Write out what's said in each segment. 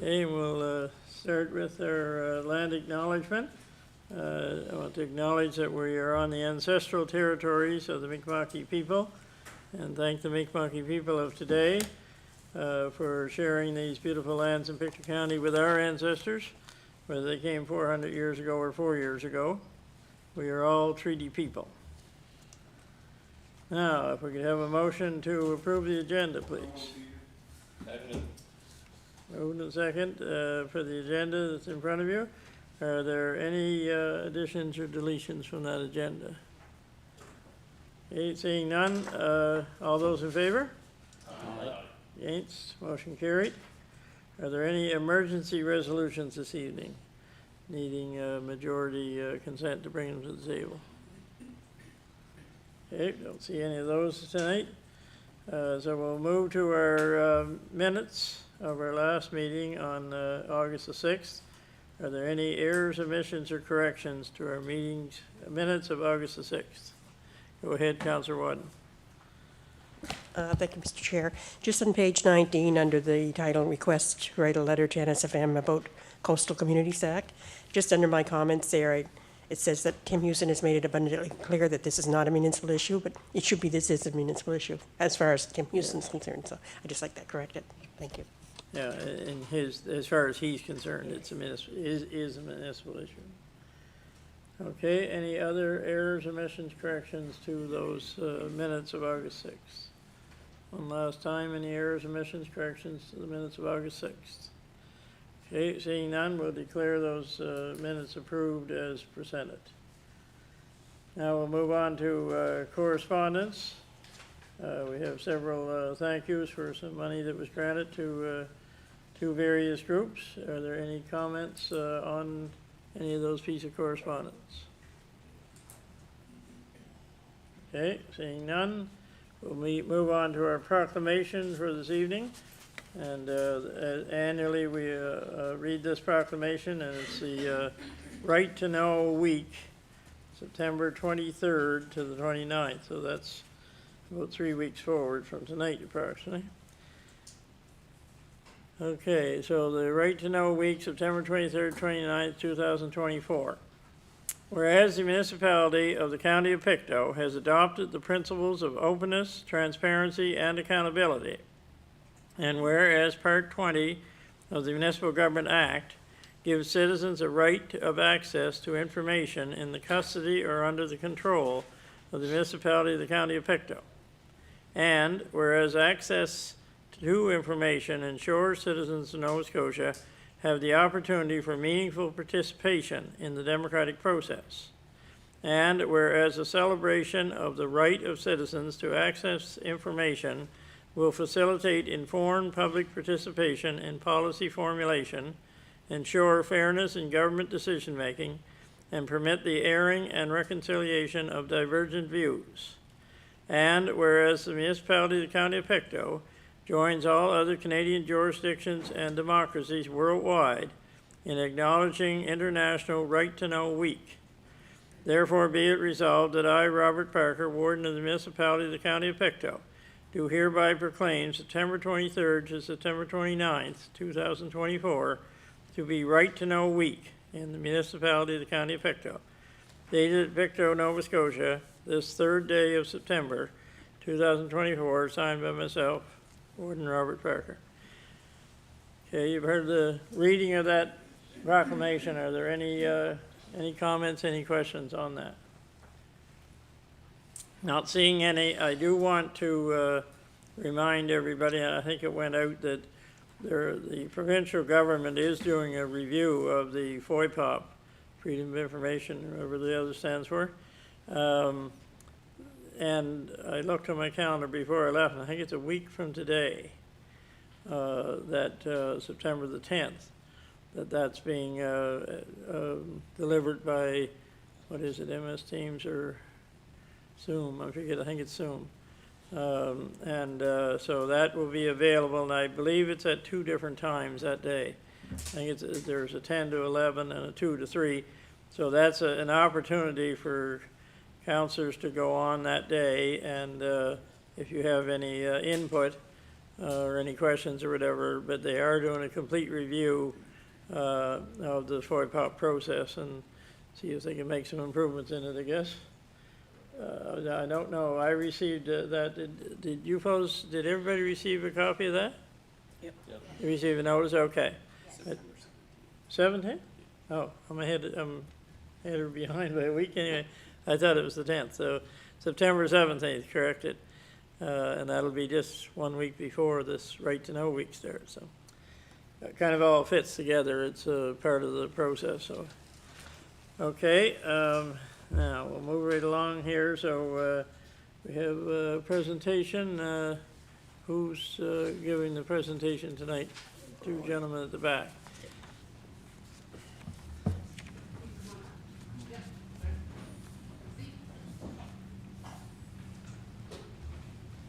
Okay, we'll start with our land acknowledgement. I want to acknowledge that we are on the ancestral territories of the Mi'kmaq people, and thank the Mi'kmaq people of today for sharing these beautiful lands in Pictou County with our ancestors, whether they came 400 years ago or 4 years ago. We are all treaty people. Now, if we could have a motion to approve the agenda, please. Moved and second for the agenda that's in front of you. Are there any additions or deletions from that agenda? Okay, seeing none, all those in favor? Aye. Against, motion carried. Are there any emergency resolutions this evening needing majority consent to bring them to the table? Okay, don't see any of those tonight. So we'll move to our minutes of our last meeting on August the 6th. Are there any errors, omissions, or corrections to our minutes of August the 6th? Go ahead, Councillor Wadden. Thank you, Mr. Chair. Just on page 19, under the title, request to write a letter to NSFM about Coastal Communities Act. Just under my comments there, it says that Tim Houston has made it abundantly clear that this is not a municipal issue, but it should be this is a municipal issue as far as Tim Houston's concerned. So I just like that corrected. Thank you. Yeah, in as far as he's concerned, it's is a municipal issue. Okay, any other errors, omissions, corrections to those minutes of August 6th? One last time, any errors, omissions, corrections to the minutes of August 6th? Okay, seeing none, we'll declare those minutes approved as presented. Now we'll move on to correspondence. We have several thank yous for some money that was granted to various groups. Are there any comments on any of those pieces of correspondence? Okay, seeing none, we'll move on to our proclamation for this evening. And annually we read this proclamation, and it's the Right to Know Week, September 23rd to the 29th. So that's about 3 weeks forward from tonight, approximately. Okay, so the Right to Know Week, September 23rd, 29th, 2024. Whereas the municipality of the County of Pictou has adopted the principles of openness, transparency, and accountability, and whereas Part 20 of the Municipal Government Act gives citizens a right of access to information in the custody or under the control of the municipality of the County of Pictou, and whereas access to information ensures citizens of Nova Scotia have the opportunity for meaningful participation in the democratic process, and whereas a celebration of the right of citizens to access information will facilitate informed public participation in policy formulation, ensure fairness in government decision-making, and permit the airing and reconciliation of divergent views. And whereas the municipality of the County of Pictou joins all other Canadian jurisdictions and democracies worldwide in acknowledging International Right to Know Week. Therefore be it resolved that I, Robert Parker, Warden of the Municipality of the County of Pictou, do hereby proclaim September 23rd to September 29th, 2024 to be Right to Know Week in the municipality of the County of Pictou, dated at Pictou, Nova Scotia, this third day of September 2024, signed by myself, Warden Robert Parker. Okay, you've heard the reading of that proclamation. Are there any comments, any questions on that? Not seeing any, I do want to remind everybody, and I think it went out, that the provincial government is doing a review of the FOIPOP, Freedom of Information, whatever the other stands for. And I looked on my calendar before I left, and I think it's a week from today, September the 10th, that's being delivered by, what is it, MS Teams or Zoom? I forget, I think it's Zoom. So that will be available, and I believe it's at 2 different times that day. I think there's a 10 to 11 and a 2 to 3. So that's an opportunity for councillors to go on that day, and if you have any input, or any questions or whatever, but they are doing a complete review of the FOIPOP process and see if they can make some improvements in it, I guess. I don't know, I received that, did you folks, did everybody receive a copy of that? Yep. You received a notice, okay. 17th? Oh, I'm ahead or behind by a week anyway. I thought it was the 10th, so September 17th, corrected. And that'll be just 1 week before this Right to Know week starts, so. That kind of all fits together, it's a part of the process, so. Okay, now we'll move right along here, so we have a presentation. Who's giving the presentation tonight? Two gentlemen at the back.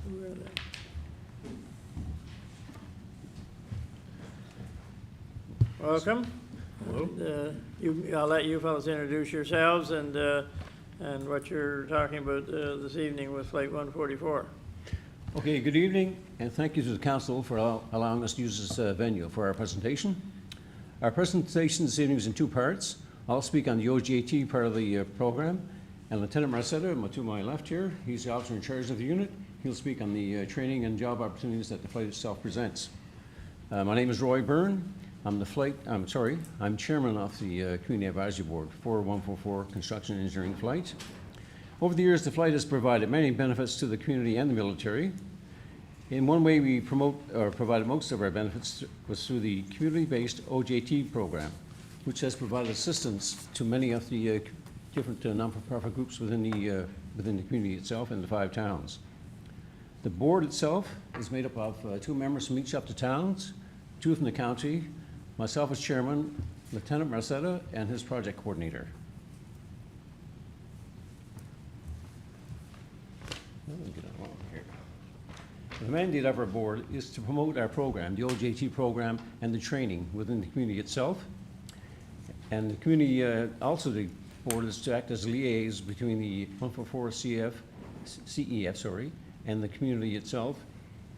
Who are they? Welcome. Hello. I'll let you fellows introduce yourselves and what you're talking about this evening with Flight 144. Okay, good evening, and thank you to the council for allowing us to use this venue for our presentation. Our presentation this evening is in two parts. I'll speak on the OJT part of the program, and Lieutenant Marcetta, to my left here, he's the officer in charge of the unit. He'll speak on the training and job opportunities that the flight itself presents. My name is Roy Byrne. I'm chairman of the Community Advisory Board for 144 Construction Engineering Flight. Over the years, the flight has provided many benefits to the community and the military. In one way, we promote or provided most of our benefits was through the community-based OJT program, which has provided assistance to many of the different non-for-profit groups within the community itself in the 5 towns. The board itself is made up of 2 members from each of the towns, 2 from the county, myself as chairman, Lieutenant Marcetta, and his project coordinator. The mandate of our board is to promote our program, the OJT program, and the training within the community itself. And the community, also the board is to act as a liaison between the 144 CEF, and the community itself,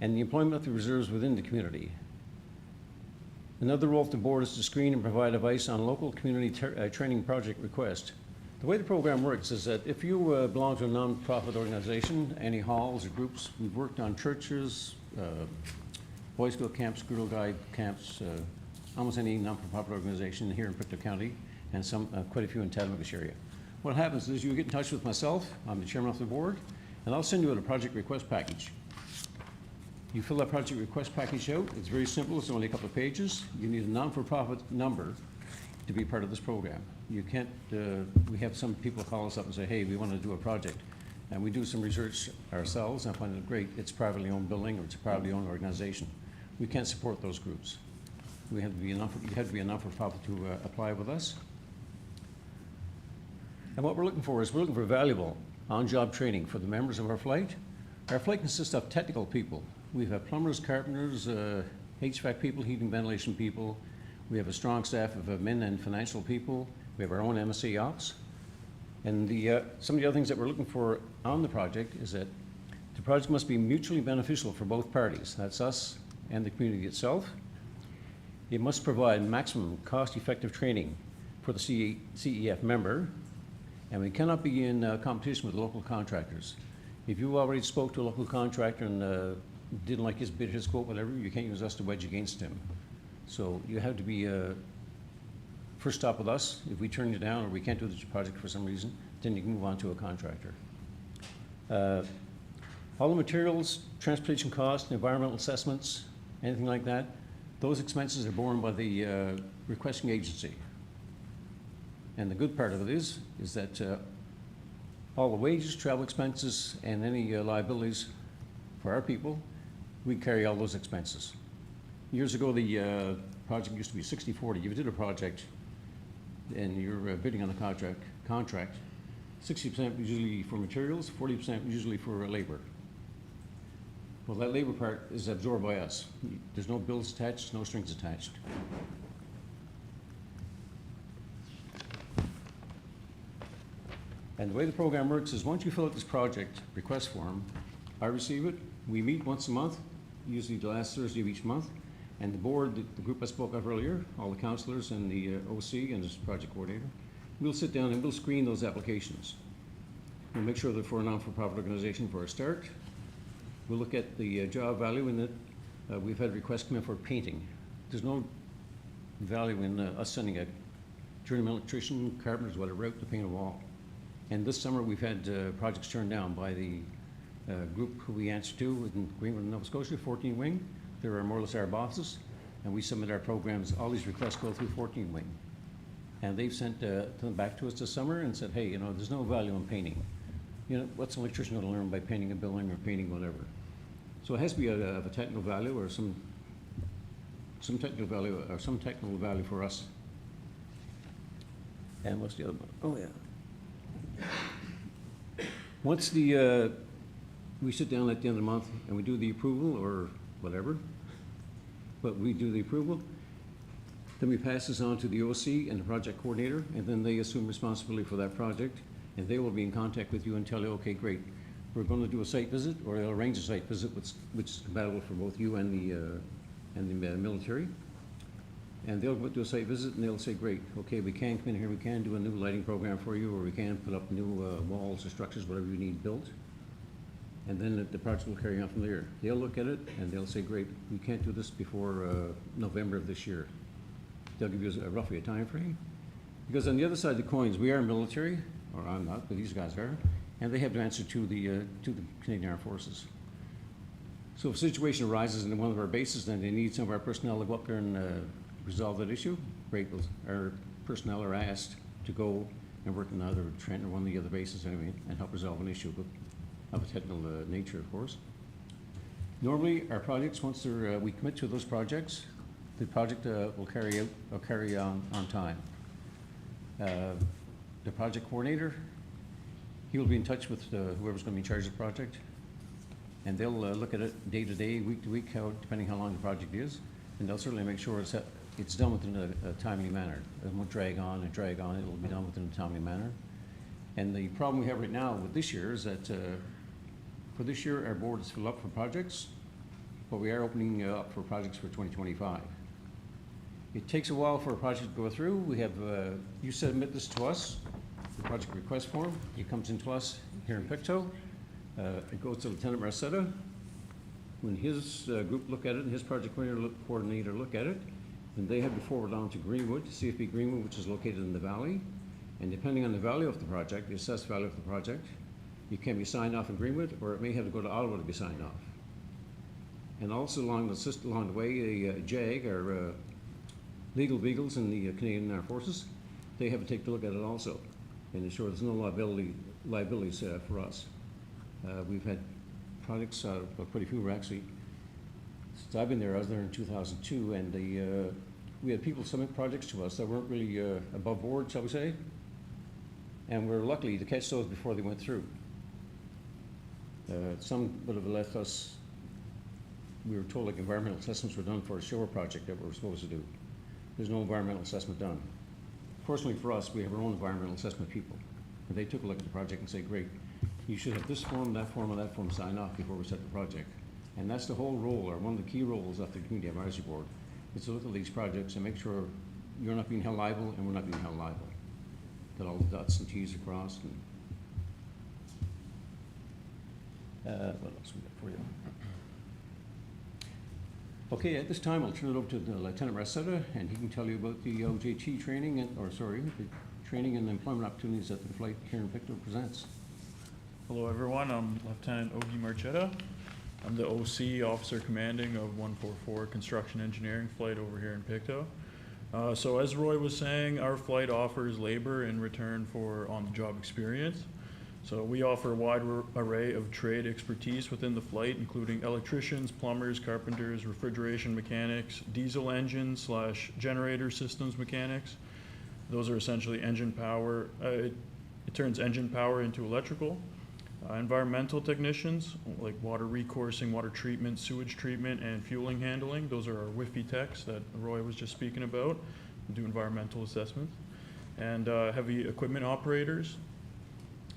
and the employment of the reserves within the community. Another role of the board is to screen and provide advice on local community training project requests. The way the program works is that if you belong to a non-profit organization, any halls or groups, we've worked on churches, Boy Scout camps, Girl Guide camps, almost any non-profit organization here in Pictou County, and quite a few in Tattamakish area. What happens is you get in touch with myself, I'm the chairman of the board, and I'll send you out a project request package. You fill that project request package out. It's very simple. It's only a couple of pages. You need a non-for-profit number to be part of this program. You can't, we have some people call us up and say, hey, we want to do a project. And we do some research ourselves and find it great. It's a privately owned building or it's a privately owned organization. We can't support those groups. You have to be a non-for-profit to apply with us. And what we're looking for is we're looking for valuable on-job training for the members of our flight. Our flight consists of technical people. We have plumbers, carpenters, HVAC people, heating, ventilation people. We have a strong staff of admin and financial people. We have our own MSc ops. And some of the other things that we're looking for on the project is that the project must be mutually beneficial for both parties. That's us and the community itself. It must provide maximum cost-effective training for the CEF member. And we cannot be in competition with local contractors. If you already spoke to a local contractor and didn't like his bid, his quote, whatever, you can't use us to wedge against him. So you have to be first stop with us. If we turn you down or we can't do the project for some reason, then you can move on to a contractor. All the materials, transportation costs, environmental assessments, anything like that, those expenses are borne by the requesting agency. And the good part of it is that all the wages, travel expenses, and any liabilities for our people, we carry all those expenses. Years ago, the project used to be 60-40. If you did a project and you're bidding on a contract, 60% was usually for materials, 40% usually for labor. Well, that labor part is absorbed by us. There's no bills attached, no strings attached. And the way the program works is once you fill out this project request form, I receive it, we meet once a month, usually the last Thursday of each month. And the board, the group I spoke of earlier, all the councillors and the OC and this project coordinator, we'll sit down and we'll screen those applications. We'll make sure that for a non-for-profit organization for a start. We'll look at the job value in it. We've had requests come in for painting. There's no value in us sending a journeyman electrician, carpenters, whatever, out to paint a wall. And this summer we've had projects turned down by the group who we answer to in Greenwood, Nova Scotia, 14 Wing. They're more or less our bosses, and we submit our programs. All these requests go through 14 Wing. And they've sent them back to us this summer and said, hey, you know, there's no value in painting. You know, what's an electrician going to learn by painting a building or painting whatever? So it has to be of a technical value or some technical value or some technical value for us. And what's the other one? Oh, yeah. Once the, we sit down at the end of the month and we do the approval or whatever, but we do the approval, then we pass this on to the OC and the project coordinator, and then they assume responsibility for that project, and they will be in contact with you and tell you, okay, great, we're going to do a site visit, or they'll arrange a site visit which is compatible for both you and the military. And they'll go do a site visit and they'll say, great, okay, we can come in here, we can do a new lighting program for you, or we can put up new walls or structures, whatever you need built. And then the project will carry on from there. They'll look at it and they'll say, great, we can't do this before November of this year. They'll give you roughly a time frame. Because on the other side of the coins, we are military, or I'm not, but these guys are, and they have to answer to the Canadian Armed Forces. So if a situation arises in one of our bases, then they need some of our personnel to go up there and resolve that issue, great, our personnel are asked to go and work in either Trent or one of the other bases anyway, and help resolve an issue of a technical nature, of course. Normally, our projects, once they're, we commit to those projects, the project will carry on time. The project coordinator, he will be in touch with whoever's going to be in charge of the project, and they'll look at it day to day, week to week, depending how long the project is, and they'll certainly make sure it's done within a timely manner. It won't drag on and drag on. It will be done within a timely manner. And the problem we have right now with this year is that for this year, our board is filled up for projects, but we are opening up for projects for 2025. It takes a while for a project to go through. We have, you submit this to us, the project request form. It comes into us here in Pictou. It goes to Lieutenant Marcetta. When his group look at it and his project coordinator look at it, then they have to forward on to Greenwood, CFP Greenwood, which is located in the valley. And depending on the value of the project, the assessed value of the project, it can be signed off in Greenwood, or it may have to go to Ottawa to be signed off. And also along the way, a JAG, or legal vehicles in the Canadian Armed Forces, they have to take a look at it also and ensure there's no liabilities for us. We've had projects, quite a few were actually, since I've been there, I was there in 2002, and we had people submit projects to us that weren't really above board, shall we say, and we're lucky to catch those before they went through. Some would have left us, we were told like environmental assessments were done for a shore project that we were supposed to do. There's no environmental assessment done. Fortunately for us, we have our own environmental assessment people. And they took a look at the project and say, great, you should have this form, and that form signed off before we set the project. And that's the whole role, or one of the key roles of the Community Advisory Board, is to look at these projects and make sure you're not being held liable and we're not being held liable. That all the dots and T's are crossed. And, what else we got for you? Okay, at this time I'll turn it over to Lieutenant Marcetta, and he can tell you about the OJT training, the training and employment opportunities that the flight here in Pictou presents. Hello everyone, I'm Lieutenant Ogie Marchetta. I'm the OC, Officer Commanding of 144 Construction Engineering Flight over here in Pictou. So as Roy was saying, our flight offers labor in return for on-the-job experience. So we offer a wide array of trade expertise within the flight, including electricians, plumbers, carpenters, refrigeration mechanics, diesel engine / generator systems mechanics. Those are essentially engine power. It turns engine power into electrical. Environmental technicians, like water recoursing, water treatment, sewage treatment, and fueling handling. Those are our WIFI techs that Roy was just speaking about, do environmental assessments. And heavy equipment operators.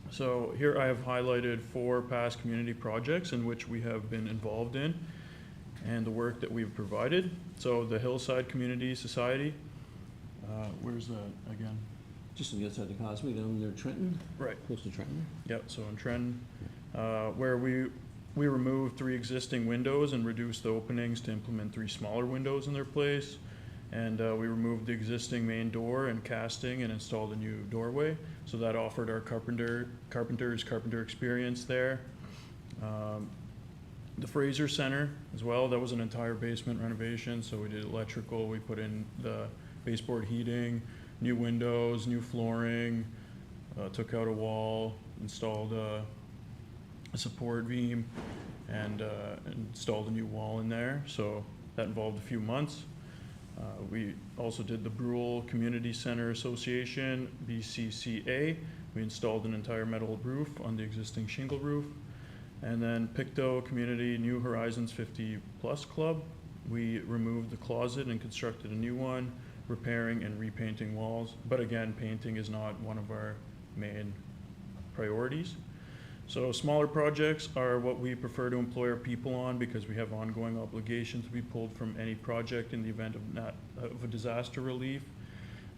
So here I have highlighted 4 past community projects in which we have been involved in. and the work that we've provided. So the Hillside Community Society, where's that again? Just on the other side of the causeway, down near Trenton, Right. close to Trenton. Yep, so in Trenton, where we removed 3 existing windows and reduced the openings to implement 3 smaller windows in their place. And we removed the existing main door and casting and installed a new doorway. So that offered our carpenter experience there. The Fraser Center as well, that was an entire basement renovation. So we did electrical, we put in the baseboard heating, new windows, new flooring, took out a wall, installed a support beam, and installed a new wall in there. So that involved a few months. We also did the Brule Community Center Association, BCCA. We installed an entire metal roof on the existing shingle roof. And then Pictou Community New Horizons 50 Plus Club. We removed the closet and constructed a new one, repairing and repainting walls. But again, painting is not one of our main priorities. So smaller projects are what we prefer to employ our people on because we have ongoing obligations to be pulled from any project in the event of a disaster relief.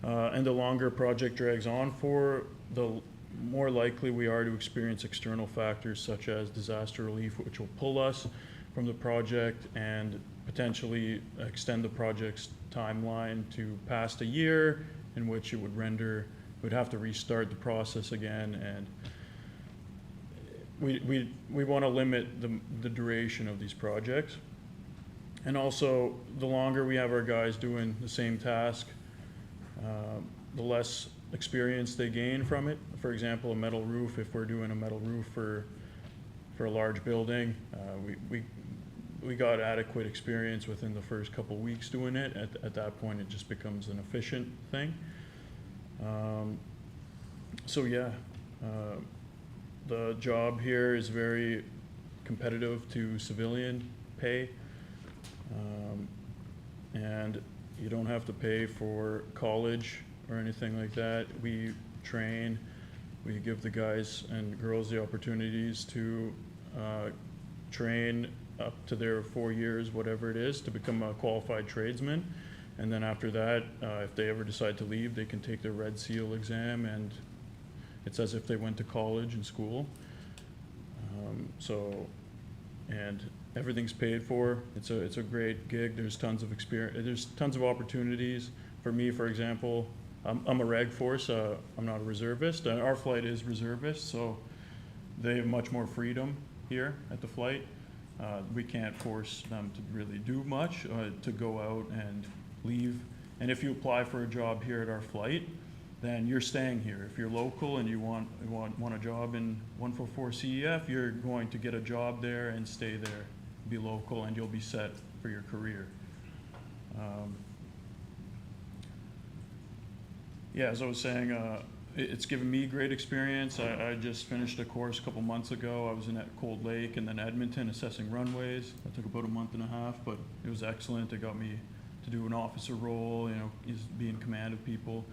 And the longer a project drags on for, the more likely we are to experience external factors such as disaster relief, which will pull us from the project and potentially extend the project's timeline to past a year, in which it would render, we'd have to restart the process again, and we want to limit the duration of these projects. And also, the longer we have our guys doing the same task, the less experience they gain from it. For example, a metal roof, if we're doing a metal roof for a large building, we got adequate experience within the first couple weeks doing it. At that point, it just becomes an efficient thing. So yeah, the job here is very competitive to civilian pay. And you don't have to pay for college or anything like that. We train, we give the guys and girls the opportunities to train up to their 4 years, whatever it is, to become a qualified tradesman. And then after that, if they ever decide to leave, they can take their Red Seal exam, and it's as if they went to college and school. And everything's paid for. It's a great gig. There's tons of experience. There's tons of opportunities. For me, for example, I'm a reg force. I'm not a reservist. Our flight is reservist, so they have much more freedom here at the flight. We can't force them to really do much, to go out and leave. And if you apply for a job here at our flight, then you're staying here. If you're local and you want a job in 144 CEF, you're going to get a job there and stay there, be local, and you'll be set for your career. Yeah, as I was saying, it's given me great experience. I just finished a course a couple months ago. I was in at Cold Lake and then Edmonton assessing runways. That took about a month and a half, but it was excellent. It got me to do an officer role, be in command of people.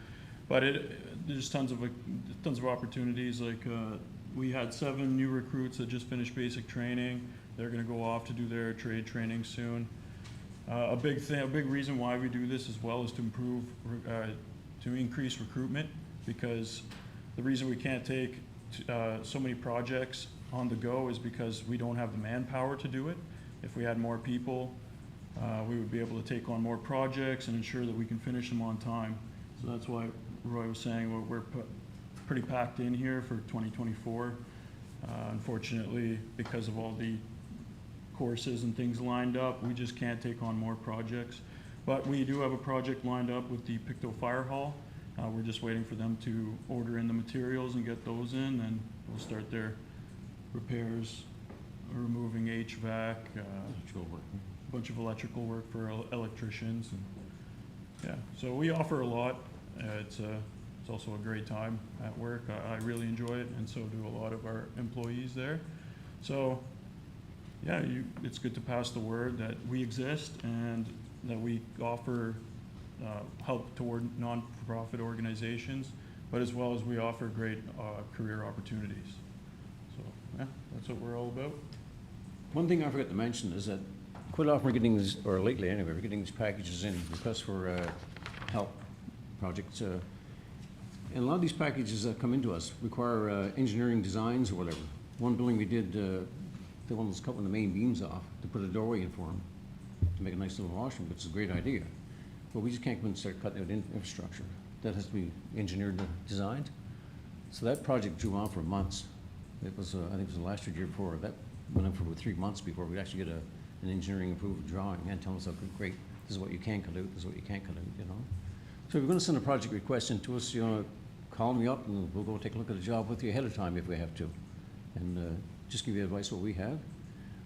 But there's tons of opportunities. Like we had 7 new recruits that just finished basic training. They're going to go off to do their trade training soon. A big reason why we do this as well is to increase recruitment, because the reason we can't take so many projects on the go is because we don't have the manpower to do it. If we had more people, we would be able to take on more projects and ensure that we can finish them on time. So that's why Roy was saying we're pretty packed in here for 2024. Unfortunately, because of all the courses and things lined up, we just can't take on more projects. But we do have a project lined up with the Pictou Fire Hall. We're just waiting for them to order in the materials and get those in, and we'll start their repairs, removing HVAC, a bunch of electrical work for electricians. And yeah, so we offer a lot. It's also a great time at work. I really enjoy it, and so do a lot of our employees there. So yeah, it's good to pass the word that we exist and that we offer help toward non-profit organizations, but as well as we offer great career opportunities. So yeah, that's what we're all about. One thing I forgot to mention is that quite often we're getting these, or lately anyway, we're getting these packages in, requests for help projects. And a lot of these packages that come into us require engineering designs or whatever. One building we did, the one that's cutting the main beams off to put a doorway in for them, to make a nice little washroom, which is a great idea. But we just can't come and start cutting out infrastructure. That has to be engineered and designed. So that project drew on for months. It was, I think it was last year before. That went on for about 3 months before we actually get an engineering approved drawing and tell us, okay, great, this is what you can cut out, this is what you can't cut out, you know. So if you're gonna send a project request in to us, you know, call me up and we'll go take a look at the job with you ahead of time if we have to. And just give you advice what we have.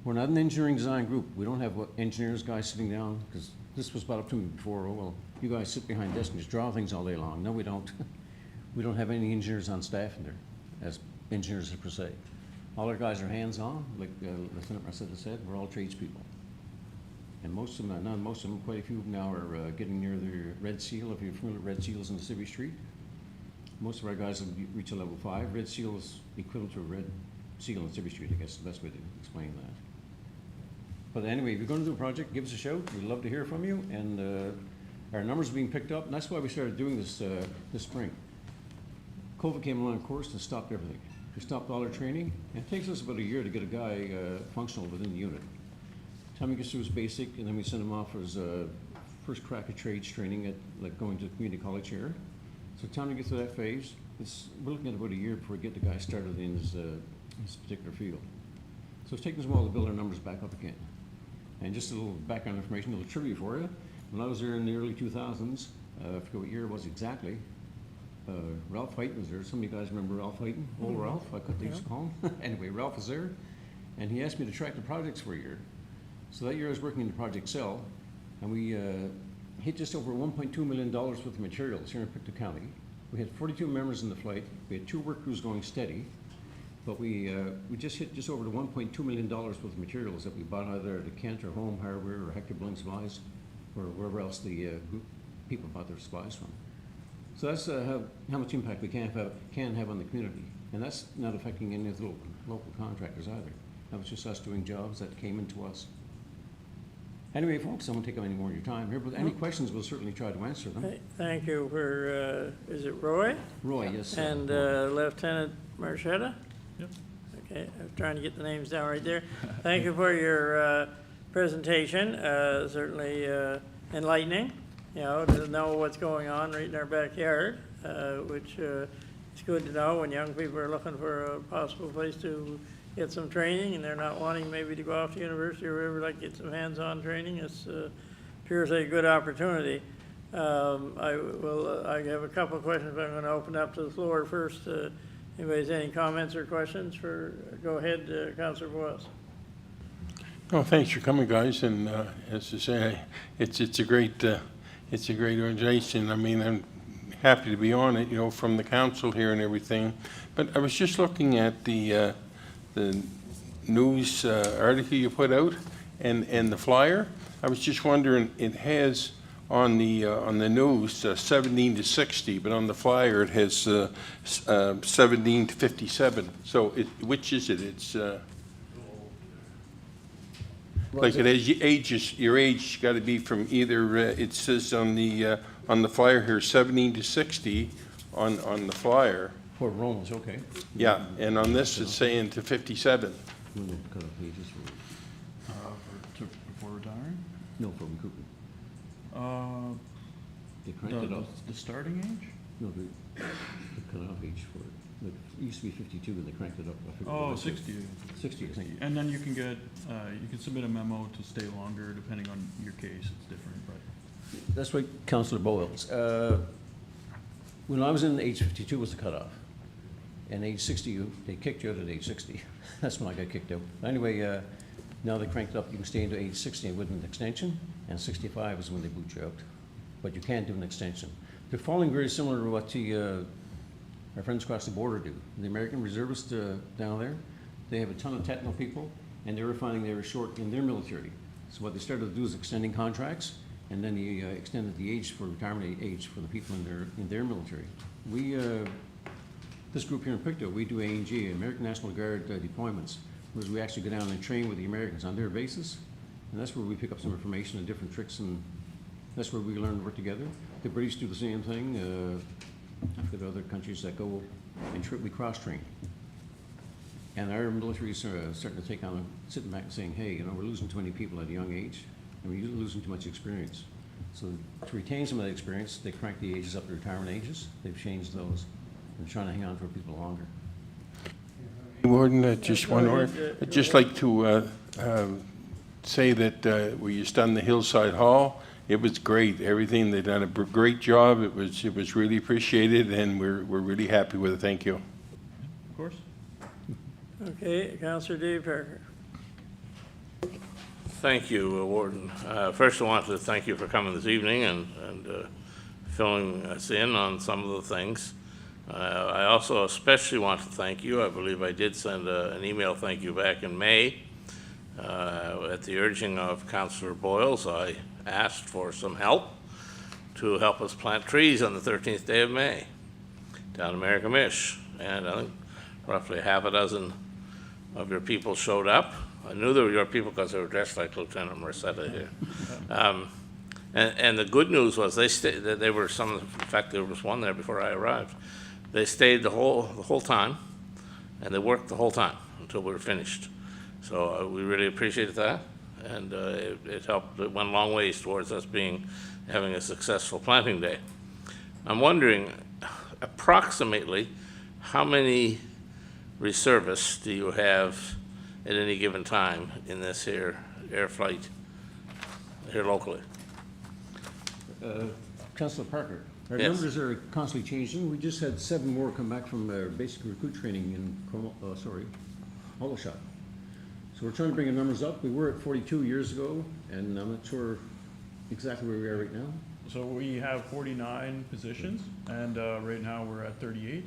We're not an engineering design group. We don't have engineers guys sitting down, because this was brought up to me before, oh, well, you guys sit behind desks and just draw things all day long. No, we don't. We don't have any engineers on staff in there as engineers per se. All our guys are hands-on, like Lieutenant Marcetta said, we're all tradespeople. And most of them, not most of them, quite a few of them now are getting near their red seal. If you're familiar with red seals in the Civvy Street, most of our guys have reached a level 5. Red seal is equivalent to a red seal in Civvy Street, I guess is the best way to explain that. But anyway, if you're going to do a project, give us a shout. We'd love to hear from you. And our numbers are being picked up, and that's why we started doing this this spring. COVID came along, of course, and stopped everything. We stopped all our training. And it takes us about a year to get a guy functional within the unit. Time he gets through his basic, and then we send him off for his first crack at trades training at like going to community college here. So time to get through that phase, we're looking at about a year before we get the guy started in his particular field. So it's taken us a while to build our numbers back up again. And just a little background information, a little trivia for you. When I was there in the early 2000s, I forget what year it was exactly, Ralph Heighton was there. Some of you guys remember Ralph Heighton? Old Ralph, I could used to call him. Anyway, Ralph was there, and he asked me to track the projects for a year. So that year I was working in the Project Cell, and we hit just over $1.2 million worth of materials here in Pictou County. We had 42 members in the flight. We had 2 work crews going steady, but we just hit just over the $1.2 million worth of materials that we bought either at Kent or Home Hardware or Hector Building Supplies or wherever else the people bought their supplies from. So that's how much impact we can have on the community. And that's not affecting any of the local contractors either. That was just us doing jobs that came into us. Anyway, folks, I won't take up any more of your time here, but any questions, we'll certainly try to answer them. Thank you for, is it Roy? Roy, yes. And Lieutenant Marchetta? Yep. Okay, I'm trying to get the names down right there. Thank you for your presentation, certainly enlightening, you know, to know what's going on right in our backyard, which is good to know when young people are looking for a possible place to get some training and they're not wanting maybe to go off to university or wherever, like get some hands-on training. It's appears a good opportunity. I have a couple of questions, but I'm going to open up to the floor first. Anybody has any comments or questions for, go ahead, Councillor Boyles. Oh, thanks for coming, guys, and as I say, it's a great organization. I mean, I'm happy to be on it, you know, from the council here and everything. But I was just looking at the news article you put out and the flyer. I was just wondering, it has on the news 17 to 60, but on the flyer it has 17 to 57. So which is it? It's like it has ages. Your age got to be from either. It says on the flyer here 17 to 60 on the flyer. For Romans, okay. Yeah, and on this it's saying to 57. We'll cut off pages Before retiring? no, for recruitment. They cranked it up. The starting age? No, the cut-off age for it. Like, it used to be 52 and they cranked it up. I forget Oh, what it was. 60. 60, I think. And then you can get, you can submit a memo to stay longer, depending on your case, it's different, but. That's right, Councillor Boyles. When I was in, age 52 was the cutoff. And age 60, they kicked you out at age 60. That's when I got kicked out. Anyway, now they cranked it up. You can stay into age 60 with an extension, and 65 is when they boot you out. But you can't do an extension. They're following very similar to what our friends across the border do. The American reservists down there, they have a ton of technical people, and they were finding they were short in their military. So what they started to do is extending contracts, and then they extended the age for retirement age for the people in their military. We, this group here in Pictou, we do ANG, American National Guard deployments, whereas we actually go down and train with the Americans on their bases, And that's where we pick up some information and different tricks, and that's where we learn to work together. The British do the same thing. I've got other countries that go and we cross-train. And our military is starting to take on, sitting back and saying, hey, you know, we're losing too many people at a young age, and we're losing too much experience. So to retain some of that experience, they crank the ages up to retirement ages. They've changed those. They're trying to hang on for people longer. Warden, just one Go word. ahead, I'd just like to say that we just done the Hillside Hall. It was great. Everything, they done a great job. It was really appreciated, and we're really happy with it. Thank you. Of course. Okay, Councillor Dave Parker. Thank you, Warden. First, I want to thank you for coming this evening and filling us in on some of the things. I also especially want to thank you. I believe I did send an email thank you back in May. At the urging of Councillor Boyles, I asked for some help to help us plant trees on the 13th day of May down in Merrickamish. And I think roughly half a dozen of your people showed up. I knew they were your people because they were dressed like Lieutenant Marcetta here. And the good news was they were some, in fact, there was one there before I arrived. They stayed the whole time, and they worked the whole time until we were finished. So we really appreciated that, and it helped. It went a long ways towards us having a successful planting day. I'm wondering, approximately, how many reservists do you have at any given time in this here air flight here locally? Councillor Parker, our Yes. numbers are constantly changing. We just had 7 more come back from basic recruit training in Aldershot. So we're trying to bring the numbers up. We were at 42 years ago, and I'm not sure exactly where we are right now. So we have 49 positions, and right now we're at 38.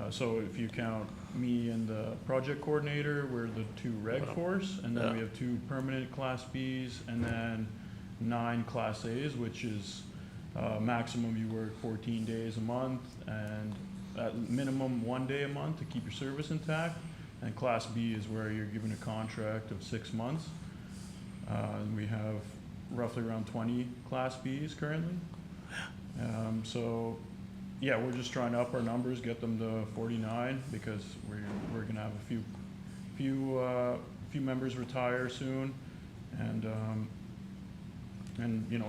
So if you count me and the project coordinator, we're the 2 reg force, and then we have 2 permanent Class Bs, and then 9 Class As, which is maximum you work 14 days a month, and at minimum 1 day a month to keep your service intact. And Class B is where you're given a contract of 6 months. And we have roughly around 20 Class Bs currently. So, yeah, we're just trying to up our numbers, get them to 49, because we're going to have a few members retire soon, and you know,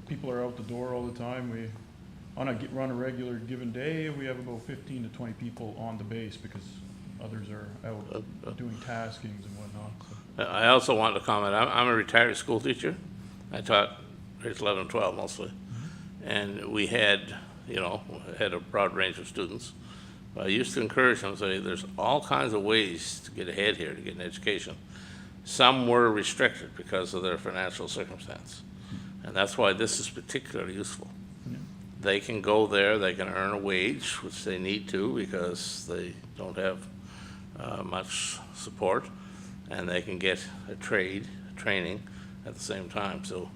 people are out the door all the time. We on a regular given day, we have about 15 to 20 people on the base because others are out doing taskings and whatnot. So. I also want to comment, I'm a retired school teacher. I taught grades 11 and 12 mostly. And we had a broad range of students. But I used to encourage them to say, there's all kinds of ways to get ahead here, to get an education. Some were restricted because of their financial circumstance. And that's why this is particularly useful. Yeah. They can go there, they can earn a wage, which they need to because they don't have much support, and they can get a training at the same time. So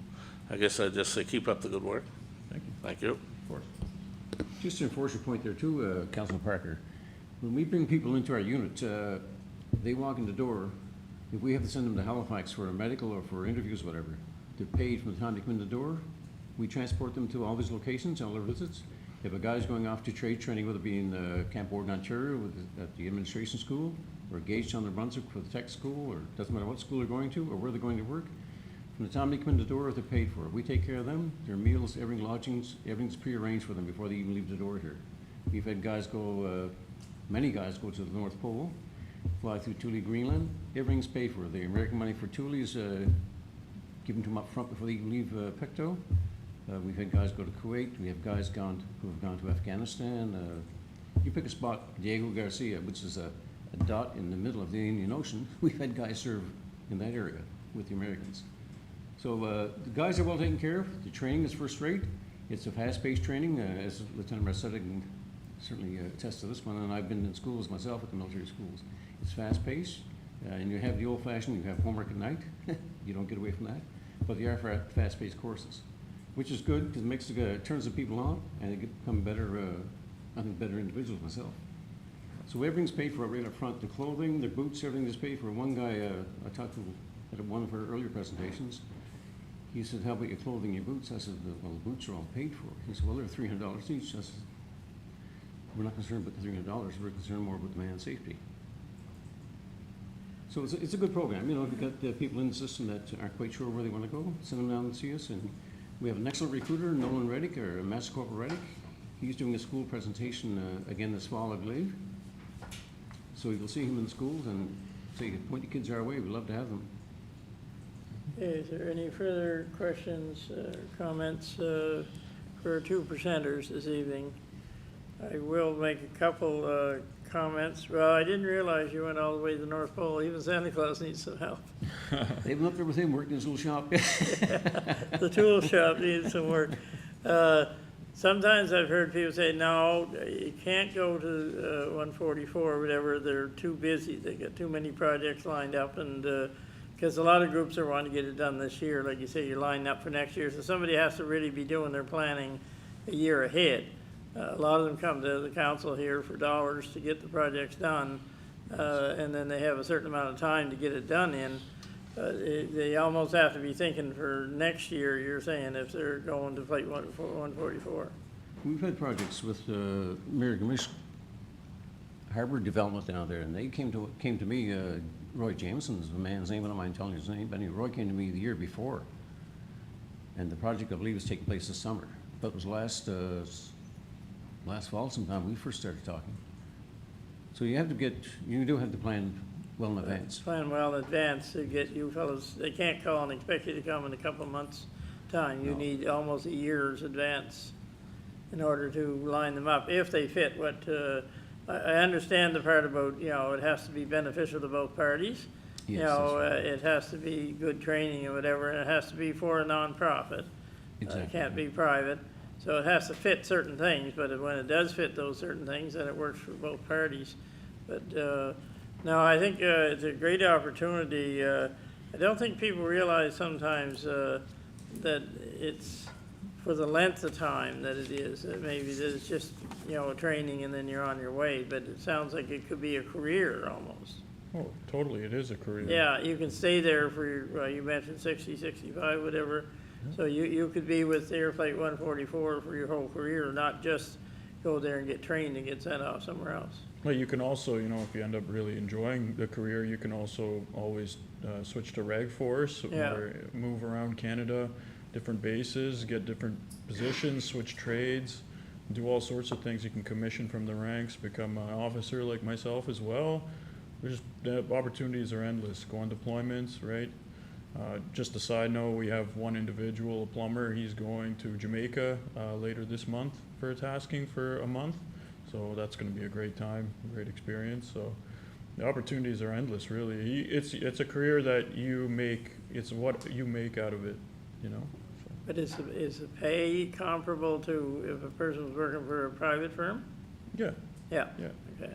I guess I'd just say keep up the good work. Thank you. Thank you. Of course. Just to enforce your point there too, Councillor Parker, when we bring people into our unit, they walk in the door. If we have to send them to Halifax for a medical or for interviews, whatever, they're paid from the time they come in the door. We transport them to all these locations, all their visits. If a guy's going off to trade training, whether it be in Camp Warden, Ontario, at the administration school, or Gage on the Brunswick for the tech school, or doesn't matter what school they're going to or where they're going to work, from the time they come in the door, they're paid for. We take care of them, their meals, everything, lodgings, everything's prearranged for them before they even leave the door here. We've had guys go, many guys go to the North Pole, fly through Thule, Greenland. Everything's paid for. The American money for Thule is given to them up front before they even leave Pictou. We've had guys go to Kuwait. We have guys who have gone to Afghanistan. You pick a spot, Diego Garcia, which is a dot in the middle of the Indian Ocean. We've had guys serve in that area with the Americans. So the guys are well taken care of. The training is first rate. It's a fast-paced training, as Lieutenant Marcetta can certainly attest to this one, and I've been in schools myself at the military schools. It's fast-paced, and you have the old-fashioned, you have homework at night. You don't get away from that. But they are fast-paced courses, which is good because it turns the people on, and they become better, I think, better individuals myself. So everything's paid for right up front. The clothing, the boots, everything is paid for. One guy I talked to at one of her earlier presentations. He said, how about your clothing, your boots? I said, well, the boots are all paid for. He said, well, they're $300 each. I said, we're not concerned about the $300, we're concerned more about the man's safety. So it's a good program. You know, if you've got people in the system that aren't quite sure where they want to go, send them down and see us. And we have an excellent recruiter, Nolan Reddick, or Master Corporal Reddick. He's doing a school presentation again this fall, I believe. So you'll see him in the schools and say, point the kids our way. We'd love to have them. Okay, is there any further questions, comments for our two presenters this evening? I will make a couple comments. Well, I didn't realize you went all the way to the North Pole. Even Santa Claus needs some help. They've been up there with him, working in his little shop. The tool shop needs some work. Sometimes I've heard people say, no, you can't go to 144 or whatever. They're too busy. They got too many projects lined up, and because a lot of groups are wanting to get it done this year. Like you say, you're lining up for next year. So somebody has to really be doing their planning a year ahead. A lot of them come to the council here for dollars to get the projects done, and then they have a certain amount of time to get it done in. They almost have to be thinking for next year, you're saying, if they're going to Plate 144. We've had projects with Mirror Harbor Development down there, and they came to me. Roy Jameson's the man's name. I don't mind telling his name, but anyway, Roy came to me the year before, and the project, I believe, was taking place this summer. But it was last fall sometime we first started talking. So you do have to plan well in advance. Plan well in advance to get you fellows. They can't call and expect you to come in a couple of months' time. You No. need almost a year's advance in order to line them up, if they fit what, I understand the part about, it has to be beneficial to both parties. Yes, that's right. It has to be good training or whatever, and it has to be for a nonprofit. Exactly. It can't be private. So it has to fit certain things, but when it does fit those certain things, then it works for both parties. But, no, I think it's a great opportunity. I don't think people realize sometimes that it's for the length of time that it is. That maybe that it's just, a training and then you're on your way. But it sounds like it could be a career almost. Oh, totally, it is a career. Yeah, you can stay there for, you mentioned 60, 65, whatever. So you could be with Airplane 144 for your whole career, not just go there and get trained and get sent off somewhere else. Well, you can also, if you end up really enjoying the career, you can also always switch to Reg Force Yeah. or move around Canada, different bases, get different positions, switch trades, do all sorts of things. You can commission from the ranks, become an officer like myself as well. The opportunities are endless. Go on deployments, right? Just a side note, we have one individual, a plumber. He's going to Jamaica later this month for a tasking for a month. So that's going to be a great time, a great experience. So the opportunities are endless, really. It's a career that you make. It's what you make out of it, So. But is the pay comparable to if a person was working for a private firm? Yeah. Yeah. Yeah. Okay.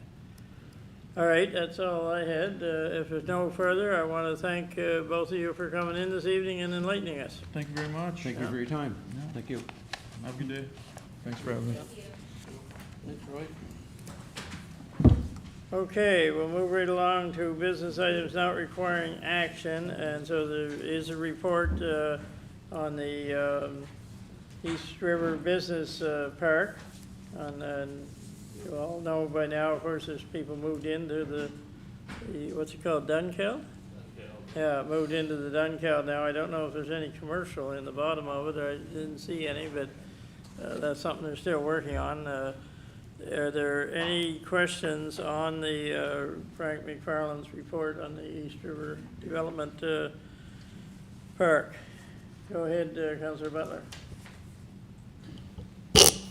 All right, that's all I had. If there's no further, I want to thank both of you for coming in this evening and enlightening us. Thank you very much. Thank you for your time. Yeah. Thank you. Have a good day. Thanks for having me. Thanks, Roy. Okay, we'll move right along to business items not requiring action. And so there is a report on the East River Business Park. And you all know by now, of course, there's people moved into the what's it called, Dunkeld? Yeah, moved into the Dunkeld now. I don't know if there's any commercial in the bottom of it, or I didn't see any, but that's something they're still working on. Are there any questions on the Frank McFarland's report on the East River Development Park? Go ahead, Councillor Butler.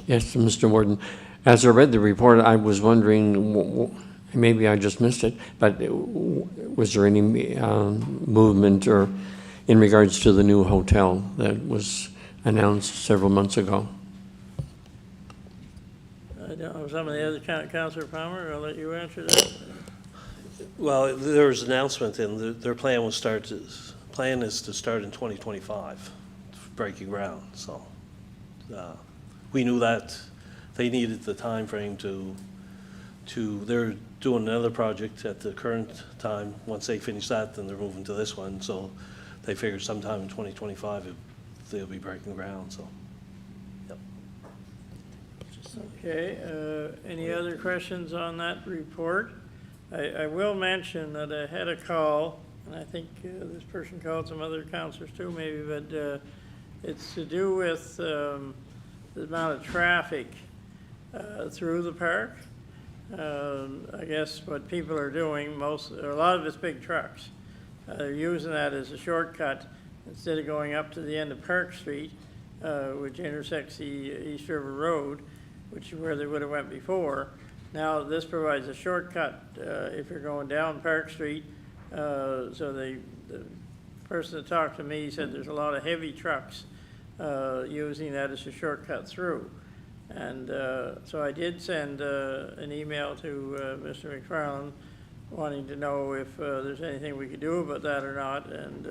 Yes, Mr. Warden. As I read the report, I was wondering, maybe I just missed it, but was there any movement or in regards to the new hotel that was announced several months ago? I don't know, some of the other, Councillor Palmer, I'll let you answer that. Well, there was an announcement, and their plan is to start in 2025, breaking ground. So we knew that they needed the time frame to they're doing another project at the current time. Once they finish that, then they're moving to this one, so they figure sometime in 2025 they'll be breaking ground, so. Yep. Okay, any other questions on that report? I will mention that I had a call, and I think this person called some other counselors too maybe, but it's to do with the amount of traffic through the park. I guess what people are doing, a lot of it's big trucks. They're using that as a shortcut instead of going up to the end of Park Street, which intersects the East River Road, which is where they would have went before. Now, this provides a shortcut if you're going down Park Street. So the person that talked to me said there's a lot of heavy trucks using that as a shortcut through. And so I did send an email to Mr. McFarland wanting to know if there's anything we could do about that or not. And,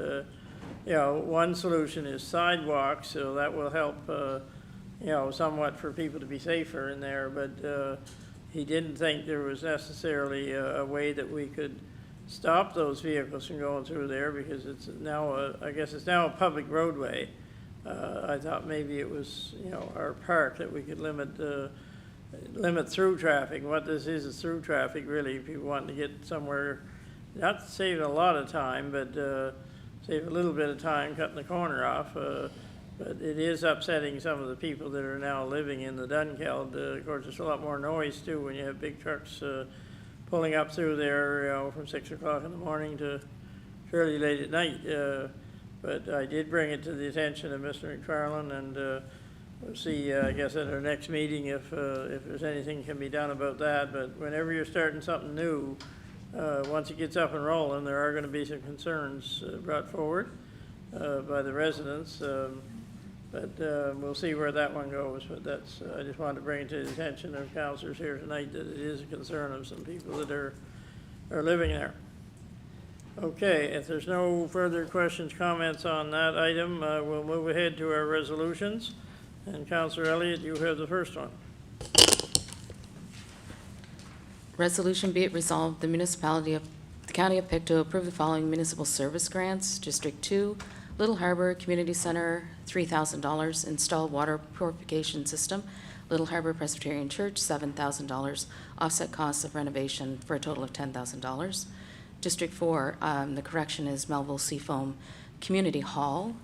you know, one solution is sidewalks, so that will help, you know, somewhat for people to be safer in there. But he didn't think there was necessarily a way that we could stop those vehicles from going through there because it's now, I guess it's now a public roadway. I thought maybe it was, you know, our park that we could limit through traffic. What this is through traffic, really, people wanting to get somewhere, not saving a lot of time, but save a little bit of time cutting the corner off. But it is upsetting some of the people that are now living in the Dunkeld. Of course, there's a lot more noise too when you have big trucks pulling up through there, you know, from 6 o'clock in the morning to fairly late at night. But I did bring it to the attention of Mr. McFarland, and we'll see, I guess, at our next meeting if there's anything can be done about that. But whenever you're starting something new, once it gets up and rolling, there are going to be some concerns brought forward by the residents. But we'll see where that one goes. But that's, I just wanted to bring it to the attention of councilors here tonight that it is a concern of some people that are living there. Okay, if there's no further questions, comments on that item, we'll move ahead to our resolutions. And Councillor Elliott, you have the first one. Resolution be it resolved, the municipality of the County of Pictou approve the following municipal service grants. District 2, Little Harbor Community Center, $3,000. Install water purification system. Little Harbor Presbyterian Church, $7,000. Offset costs of renovation for a total of $10,000. District 4, the correction is Melville Seafoam Community Hall,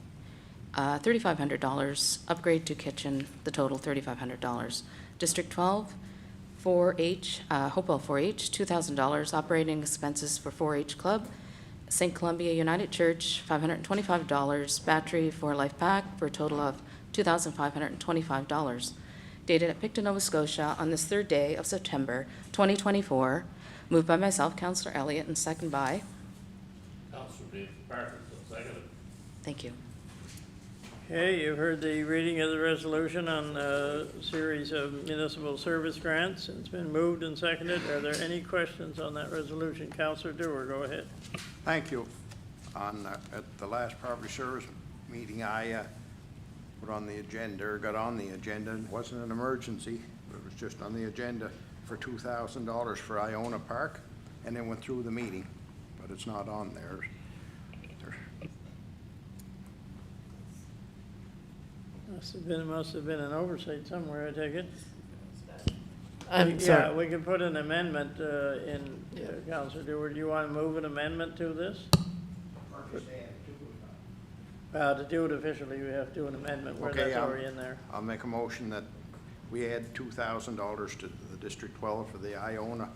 $3,500. Upgrade to kitchen, the total $3,500. District 12, 4-H, Hopewell 4-H, $2,000. Operating expenses for 4-H Club. St. Columbia United Church, $525. Battery for Life Pack for a total of $2,525. Dated at Pictou, Nova Scotia on this third day of September 2024. Moved by myself, Councillor Elliott, and second by? Councillor David Parker, seconded. Thank you. Okay, you've heard the reading of the resolution on a series of municipal service grants. It's been moved and seconded. Are there any questions on that resolution? Councillor Dewar, go ahead. Thank you. At the last property service meeting, I put on the agenda, or got on the agenda, and it wasn't an emergency, but it was just on the agenda for $2,000 for Iona Park, and then went through the meeting, but it's not on there. Must have been an oversight somewhere, I take it. I'm Yeah, sorry. we can put an amendment in, Councillor Dewar. Do you want to move an amendment to this? To do it officially, we have to do an amendment where Okay, that's already in there. I'll make a motion that we add $2,000 to the District 12 for the Iona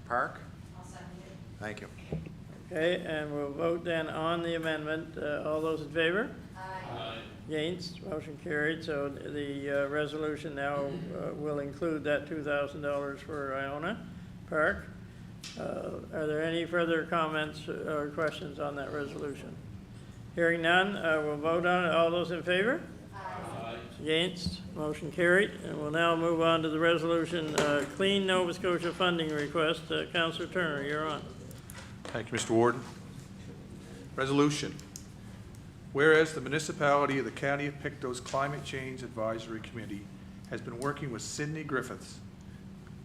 Park. I'll second it. Thank you. Okay, and we'll vote then on the amendment. All those in favor? Aye. Against? Motion carried. So the resolution now will include that $2,000 for Iona Park. Are there any further comments or questions on that resolution? Hearing none, we'll vote on it. All those in favor? Aye. Against? Motion carried. And we'll now move on to the resolution, Clean Nova Scotia funding request. Councillor Turner, you're on. Thank you, Mr. Warden. Resolution. Whereas the municipality of the County of Pictou's Climate Change Advisory Committee has been working with Sydney Griffiths,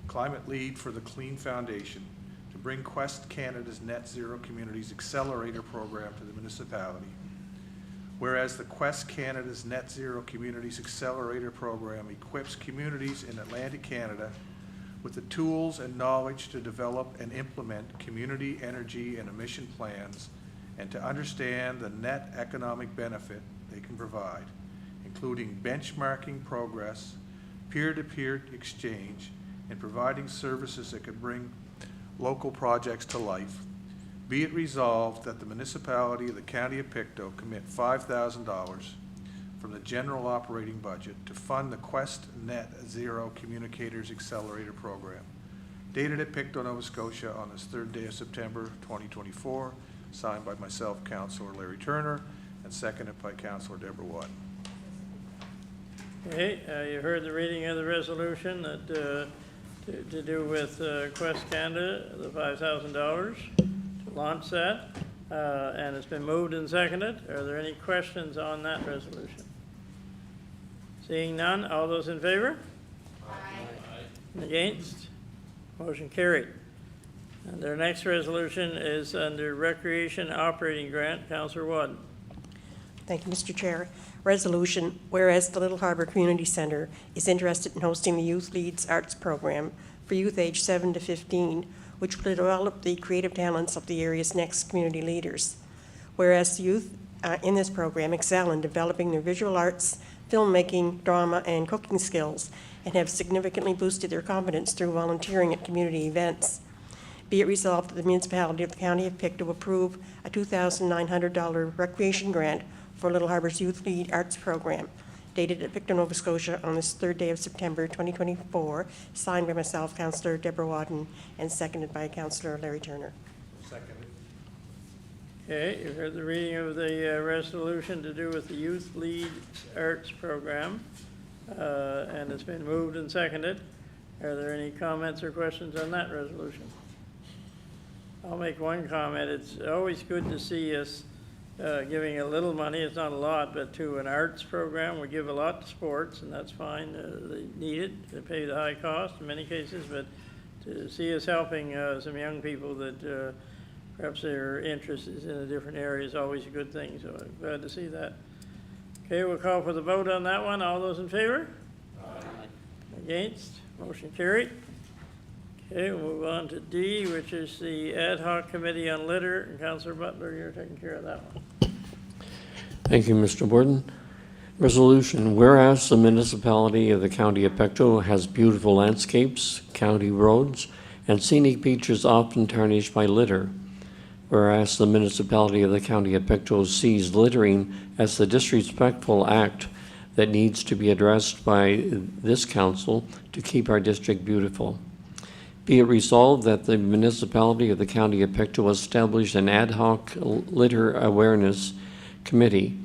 Climate Lead for the Clean Foundation to bring Quest Canada's Net Zero Communities Accelerator Program to the municipality. Whereas the Quest Canada's Net Zero Communities Accelerator Program equips communities in Atlantic Canada with the tools and knowledge to develop and implement community energy and emission plans and to understand the net economic benefit they can provide, including benchmarking progress, peer-to-peer exchange, and providing services that could bring local projects to life. Be it resolved that the municipality of the County of Pictou commit $5,000 from the general operating budget to fund the Quest Net Zero Communicators Accelerator Program, dated at Pictou, Nova Scotia on this 3rd day of September 2024, signed by myself, Councillor Larry Turner, and seconded by Councillor Deborah Watt. Okay, you heard the reading of the resolution that, to do with Quest Canada, the $5,000 to launch that, and it's been moved and seconded. Are there any questions on that resolution? Seeing none, all those in favor? Aye. Against? Motion carried. And their next resolution is under Recreation Operating Grant. Councillor Watt. Thank you, Mr. Chair. Resolution, whereas the Little Harbour Community Centre is interested in hosting the Youth Leads Arts Program for youth aged 7 to 15, which will develop the creative talents of the area's next community leaders. Whereas the youth in this program excel in developing their visual arts, filmmaking, drama, and cooking skills, and have significantly boosted their confidence through volunteering at community events. Be it resolved that the municipality of the County of Pictou approve a $2,900 recreation grant for Little Harbour's Youth Lead Arts Program, dated at Pictou, Nova Scotia on this 3rd day of September 2024, signed by myself, Councillor Deborah Wadden, and seconded by Councillor Larry Turner. Okay, you heard the reading of the resolution to do with the Youth Lead Arts Program, and it's been moved and seconded. Are there any comments or questions on that resolution? I'll make one comment. It's always good to see us giving a little money, it's not a lot, but to an arts program. We give a lot to sports, and that's fine. They need it. They pay the high cost in many cases, but to see us helping some young people that perhaps their interest is in a different area is always a good thing, so I'm glad to see that. Okay, we'll call for the vote on that one. All those in favor? Aye. Against? Motion carried. Okay, we'll move on to D, which is the Ad Hoc Committee on Litter. And Councillor Butler, you're taking care of that one. Thank you, Mr. Borden. Resolution, whereas the municipality of the County of Pictou has beautiful landscapes, county roads, and scenic beaches often tarnished by litter. Whereas the municipality of the County of Pictou sees littering as the disrespectful act that needs to be addressed by this council to keep our district beautiful. Be it resolved that the municipality of the County of Pictou establish an ad hoc litter awareness committee,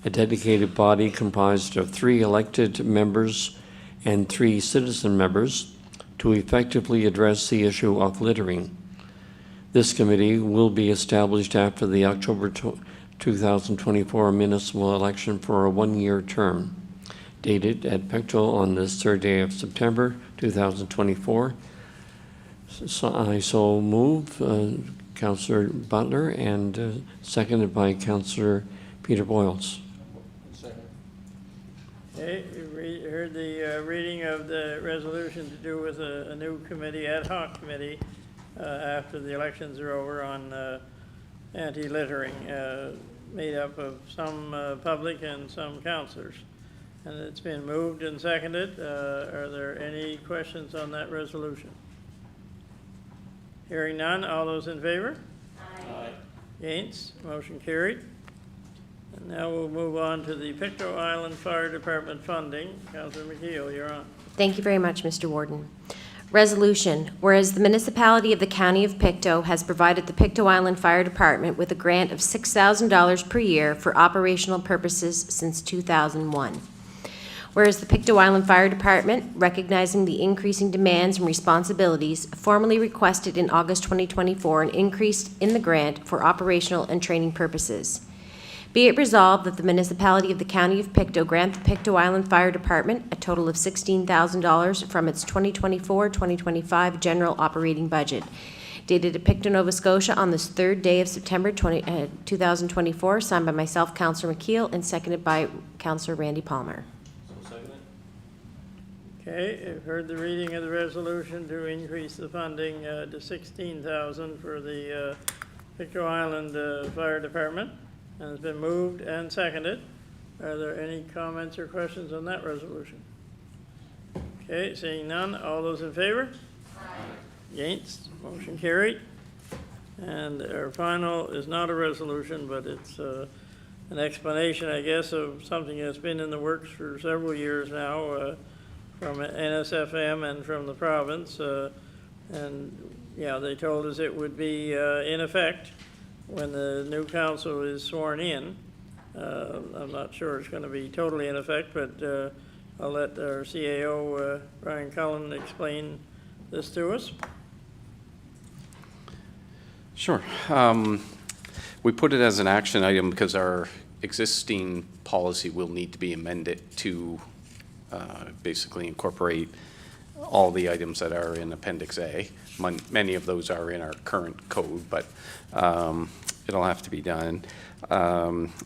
a dedicated body comprised of 3 elected members and 3 citizen members to effectively address the issue of littering. This committee will be established after the October 2024 municipal election for a 1-year term, dated at Pictou on this 3rd day of September 2024. So I so move, Councillor Butler, and seconded by Councillor Peter Boyles. Okay, you heard the reading of the resolution to do with a new committee, ad hoc committee, after the elections are over on anti-littering, made up of some public and some councillors. And it's been moved and seconded. Are there any questions on that resolution? Hearing none, all those in favor? Aye. Against? Motion carried. And now we'll move on to the Pictou Island Fire Department funding. Councillor McKeel, you're on. Thank you very much, Mr. Warden. Resolution, whereas the municipality of the County of Pictou has provided the Pictou Island Fire Department with a grant of $6,000 per year for operational purposes since 2001. Whereas the Pictou Island Fire Department, recognizing the increasing demands and responsibilities, formally requested in August 2024 an increase in the grant for operational and training purposes. Be it resolved that the municipality of the County of Pictou grant the Pictou Island Fire Department a total of $16,000 from its 2024-2025 general operating budget. Dated at Pictou, Nova Scotia on this third day of September 2024, signed by myself, Councillor McKeel, and seconded by Councillor Randy Palmer. Okay, you've heard the reading of the resolution to increase the funding to $16,000 for the Pictou Island Fire Department, and it's been moved and seconded. Are there any comments or questions on that resolution? Okay, seeing none, all those in favor? Against, motion carried. And our final is not a resolution, but it's an explanation, I guess, of something that's been in the works for several years now, from NSFM and from the province. And, yeah, they told us it would be in effect when the new council is sworn in. I'm not sure it's going to be totally in effect, but I'll let our CAO, Brian Cullen, explain this to us. Sure. We put it as an action item because our existing policy will need to be amended to basically incorporate all the items that are in Appendix A. Many of those are in our current code, but it'll have to be done.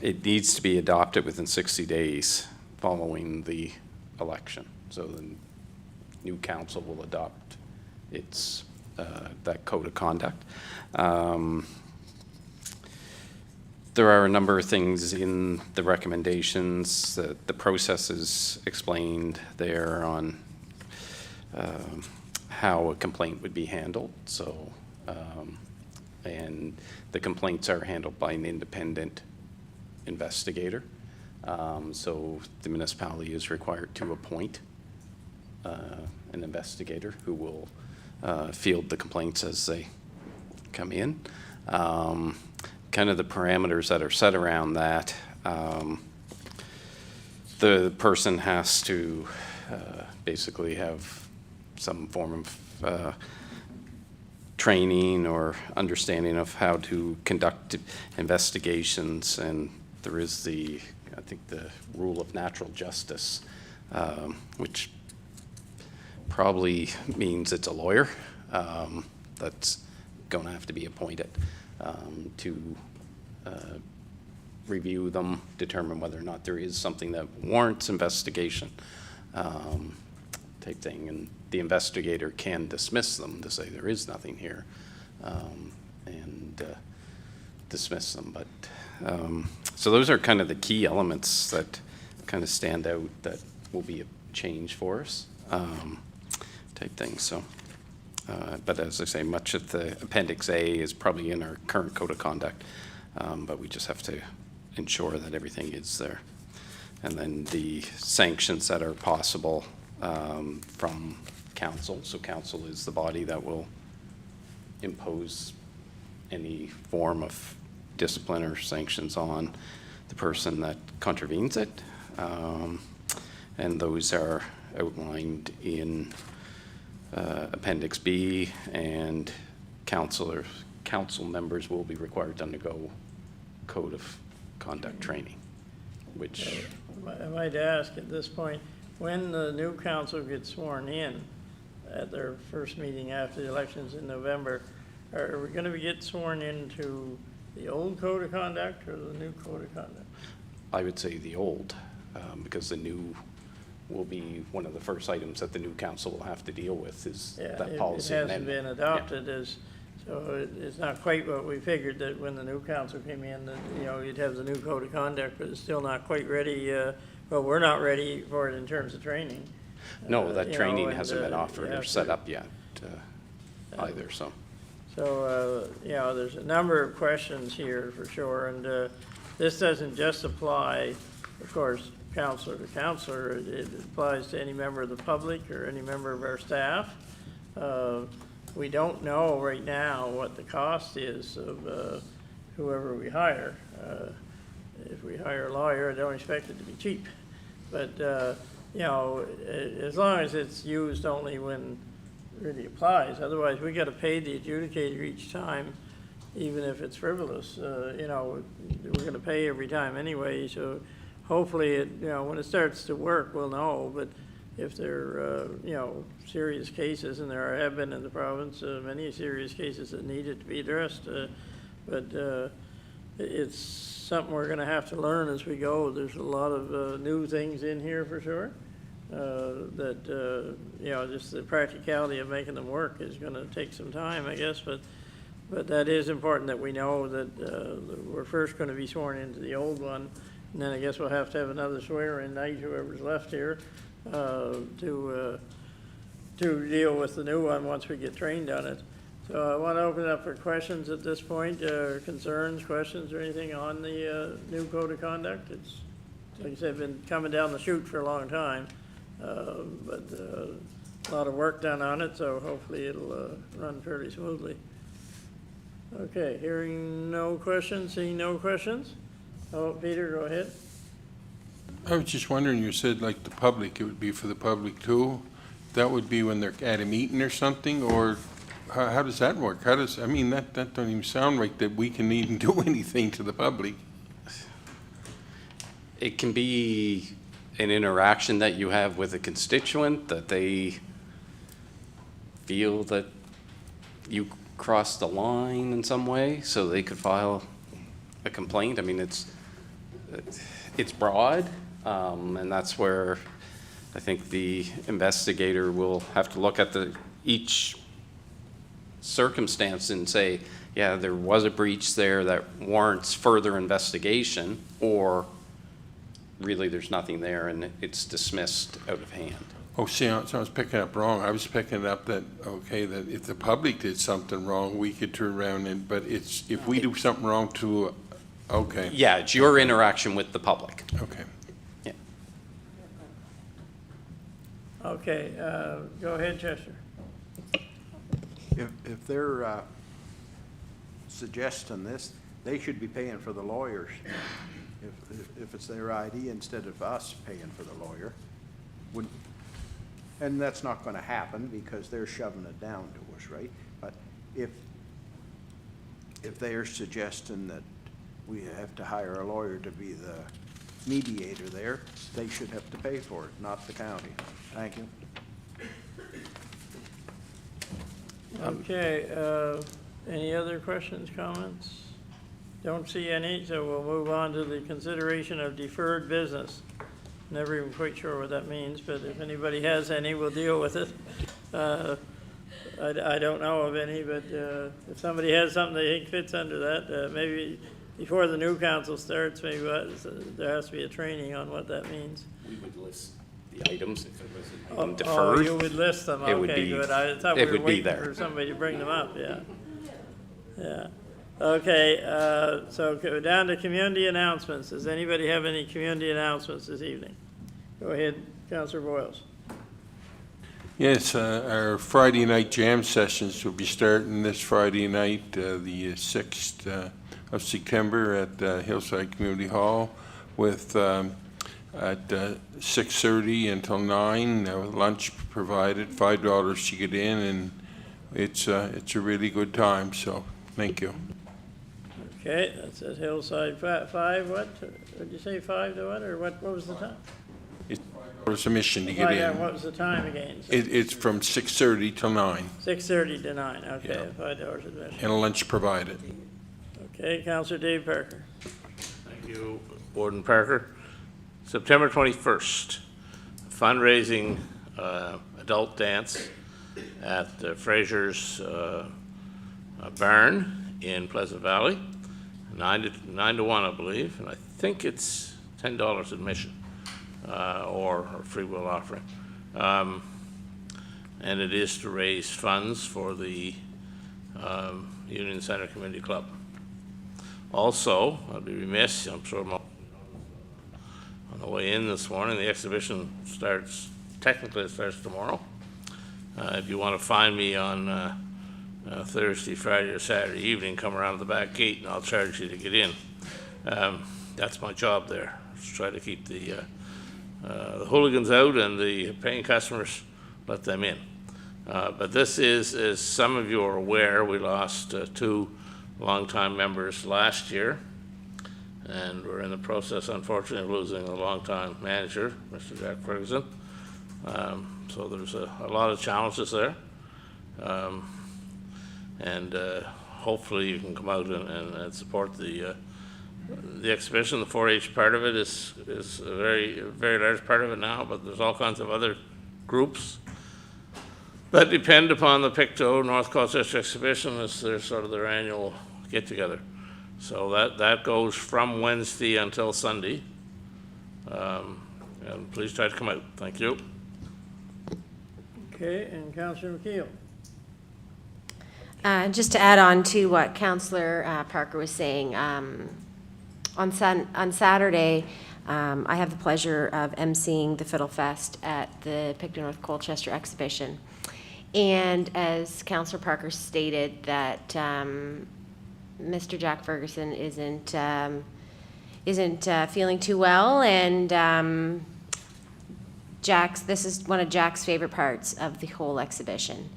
It needs to be adopted within 60 days following the election. So the new council will adopt its that code of conduct. There are a number of things in the recommendations. The process is explained there on how a complaint would be handled. So, and the complaints are handled by an independent investigator. So the municipality is required to appoint an investigator who will field the complaints as they come in. Kind of the parameters that are set around that, the person has to basically have some form of training or understanding of how to conduct investigations, and there is I think the rule of natural justice, which probably means it's a lawyer that's going to have to be appointed to review them, determine whether or not there is something that warrants investigation, type thing. And the investigator can dismiss them to say there is nothing here, and dismiss them. But so those are kind of the key elements that kind of stand out that will be a change for us, type thing. So. But as I say, much of the Appendix A is probably in our current code of conduct, but we just have to ensure that everything is there. And then the sanctions that are possible from council. So council is the body that will impose any form of discipline or sanctions on the person that contravenes it. And those are outlined in Appendix B, and council members will be required to undergo code of conduct training, which... I might ask at this point, when the new council gets sworn in at their first meeting after the elections in November, are we going to get sworn into the old code of conduct or the new code of conduct? I would say the old, because the new will be one of the first items that the new council will have to deal with is that policy amendment. It hasn't been adopted so it's not quite what we figured, that when the new council came in, that, you'd have the new code of conduct, but it's still not quite ready. Well, we're not ready for it in terms of training. No, that training hasn't been offered or set up yet either, so. So, there's a number of questions here for sure, and this doesn't just apply, of course, counselor to counselor. It applies to any member of the public or any member of our staff. We don't know right now what the cost is of whoever we hire. If we hire a lawyer, I don't expect it to be cheap. But, as long as it's used only when it really applies. Otherwise, we got to pay the adjudicator each time, even if it's frivolous. You know, we're gonna pay every time anyway, so hopefully it, you know, when it starts to work, we'll know. But if there are, you know, serious cases, and there have been in the province, many serious cases that needed to be addressed, but it's something we're gonna have to learn as we go. There's a lot of new things in here for sure, that, you know, just the practicality of making them work is gonna take some time, I guess, but that is important that we know that we're first gonna be sworn into the old one, and then I guess we'll have to have another swear-in night, whoever's left here, to deal with the new one once we get trained on it. So I want to open it up for questions at this point, concerns, questions, or anything on the new code of conduct. It's, like I said, been coming down the chute for a long time, but a lot of work done on it, so hopefully it'll run fairly smoothly. Okay, hearing no questions, seeing no questions. Oh, Peter, go ahead. I was just wondering, you said like the public, it would be for the public too? That would be when they're at a meeting or something, or how does that work? How does, I mean, that don't even sound right that we can even do anything to the public. It can be an interaction that you have with a constituent, that they feel that you crossed the line in some way, so they could file a complaint. I mean, it's broad, and that's where I think the investigator will have to look at each circumstance and say, yeah, there was a breach there that warrants further investigation, or really there's nothing there and it's dismissed out of hand. Oh, see, so I was picking up wrong. I was picking up that, okay, that if the public did something wrong, we could turn around and, but it's, if we do something wrong to, okay. Yeah, it's your interaction with the public. Okay. Yeah. Okay, go ahead, Chester. If they're suggesting this, they should be paying for the lawyers. If it's their ID instead of us paying for the lawyer. And that's not gonna happen because they're shoving it down to us, right? But if they are suggesting that we have to hire a lawyer to be the mediator there, they should have to pay for it, not the county. Thank you. Okay, any other questions, comments? Don't see any, so we'll move on to the consideration of deferred business. Never even quite sure what that means, but if anybody has any, we'll deal with it. I don't know of any, but if somebody has something they think fits under that, maybe before the new council starts, maybe there has to be a training on what that means. We would list the items if it was an Oh, item deferred. you would list them, It would okay, be- good. I thought we it were would be waiting there. for somebody to bring them up, yeah. Yeah, okay, so go down to community announcements. Does anybody have any community announcements this evening? Go ahead, Councillor Boyles. Yes, our Friday night jam sessions will be starting this Friday night, the 6th of September at Hillside Community Hall with at 6:30 until 9, lunch provided, $5 to get in, and it's a really good time, so thank you. Okay, that's at Hillside, five, what? Did you say 5 to what, or what was the time? It's a mission to get in. What was the time again? It's from 6:30 till 9, 6:30 to 9, okay, Yeah. $5 admission. and a lunch provided. Okay, Councillor Dave Parker. Thank you, Warden Parker. September 21st, fundraising adult dance at Fraser's Barn in Pleasant Valley, 9 to 1, I believe, and I think it's $10 admission or a free will offering. And it is to raise funds for the Union Center Community Club. Also, I'd be remiss, I'm sure on the way in this morning, the exhibition technically it starts tomorrow. If you want to find me on Thursday, Friday, or Saturday evening, come around the back gate and I'll charge you to get in. That's my job there, is try to keep the hooligans out and the paying customers, let them in. But this is, as some of you are aware, we lost two longtime members last year. And we're in the process, unfortunately, of losing a longtime manager, Mr. Jack Ferguson. So there's a lot of challenges there. Hopefully you can come out and support the exhibition. The 4-H part of it is a very, very large part of it now, but there's all kinds of other groups that depend upon the Pictou North Coast District Exhibition as their sort of their annual get-together. So that goes from Wednesday until Sunday. And please try to come out. Thank you. Okay, and Councillor McKeel. Just to add on to what Councillor Parker was saying, on Saturday, I have the pleasure of emceeing the Fiddle Fest at the Pictou North Colchester exhibition. And as Councillor Parker stated, that Mr. Jack Ferguson isn't feeling too well, and this is one of Jack's favorite parts of the whole exhibition,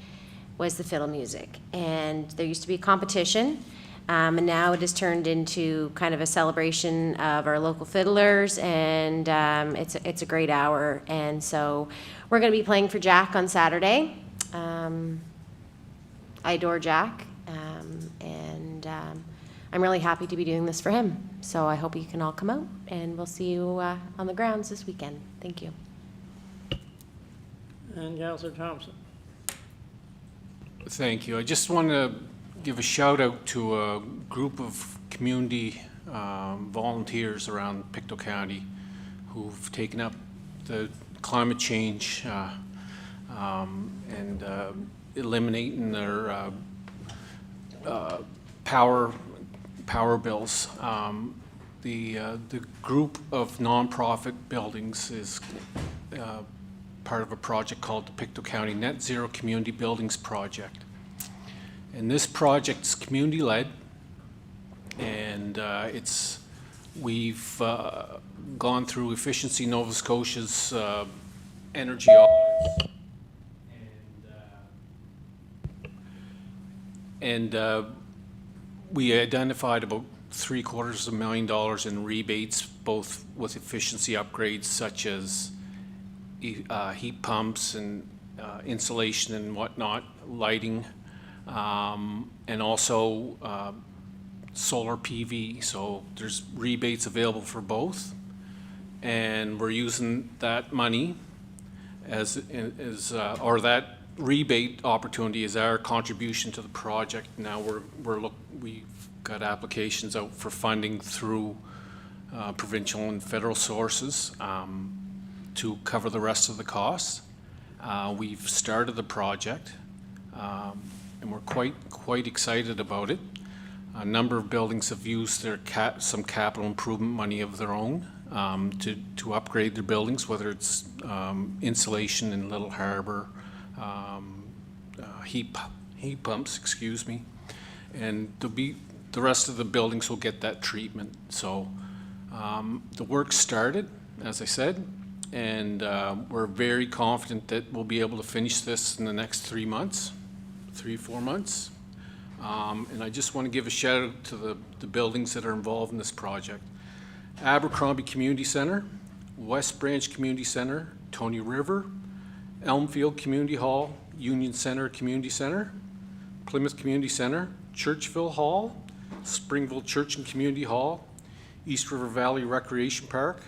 was the fiddle music. And there used to be a competition, and now it has turned into kind of a celebration of our local fiddlers, and it's a great hour. And so we're going to be playing for Jack on Saturday. I adore Jack, and I'm really happy to be doing this for him. So I hope you can all come out, and we'll see you on the grounds this weekend. Thank you. And Councillor Thompson. Thank you. I just want to give a shout out to a group of community volunteers around Pictou County who've taken up the climate change and eliminating their power bills. The group of nonprofit buildings is part of a project called the Pictou County Net Zero Community Buildings Project. And this project's community-led, and we've gone through Efficiency Nova Scotia's energy audits, and we identified about $750,000 in rebates, both with efficiency upgrades such as heat pumps and insulation and whatnot, lighting, and also solar PV. So there's rebates available for both, and we're using that money or that rebate opportunity as our contribution to the project. Now we've got applications out for funding through provincial and federal sources to cover the rest of the costs. We've started the project, and we're quite excited about it. A number of buildings have used their some capital improvement money of their own to upgrade their buildings, whether it's insulation in Little Harbor, heat pumps, excuse me, and the rest of the buildings will get that treatment. So the work started, as I said, and we're very confident that we'll be able to finish this in the next 3 months, 3-4 months. And I just want to give a shout out to the buildings that are involved in this project. Abercrombie Community Center, West Branch Community Center, Tony River, Elmfield Community Hall, Union Center Community Center, Plymouth Community Center, Churchville Hall, Springville Church and Community Hall, East River Valley Recreation Park,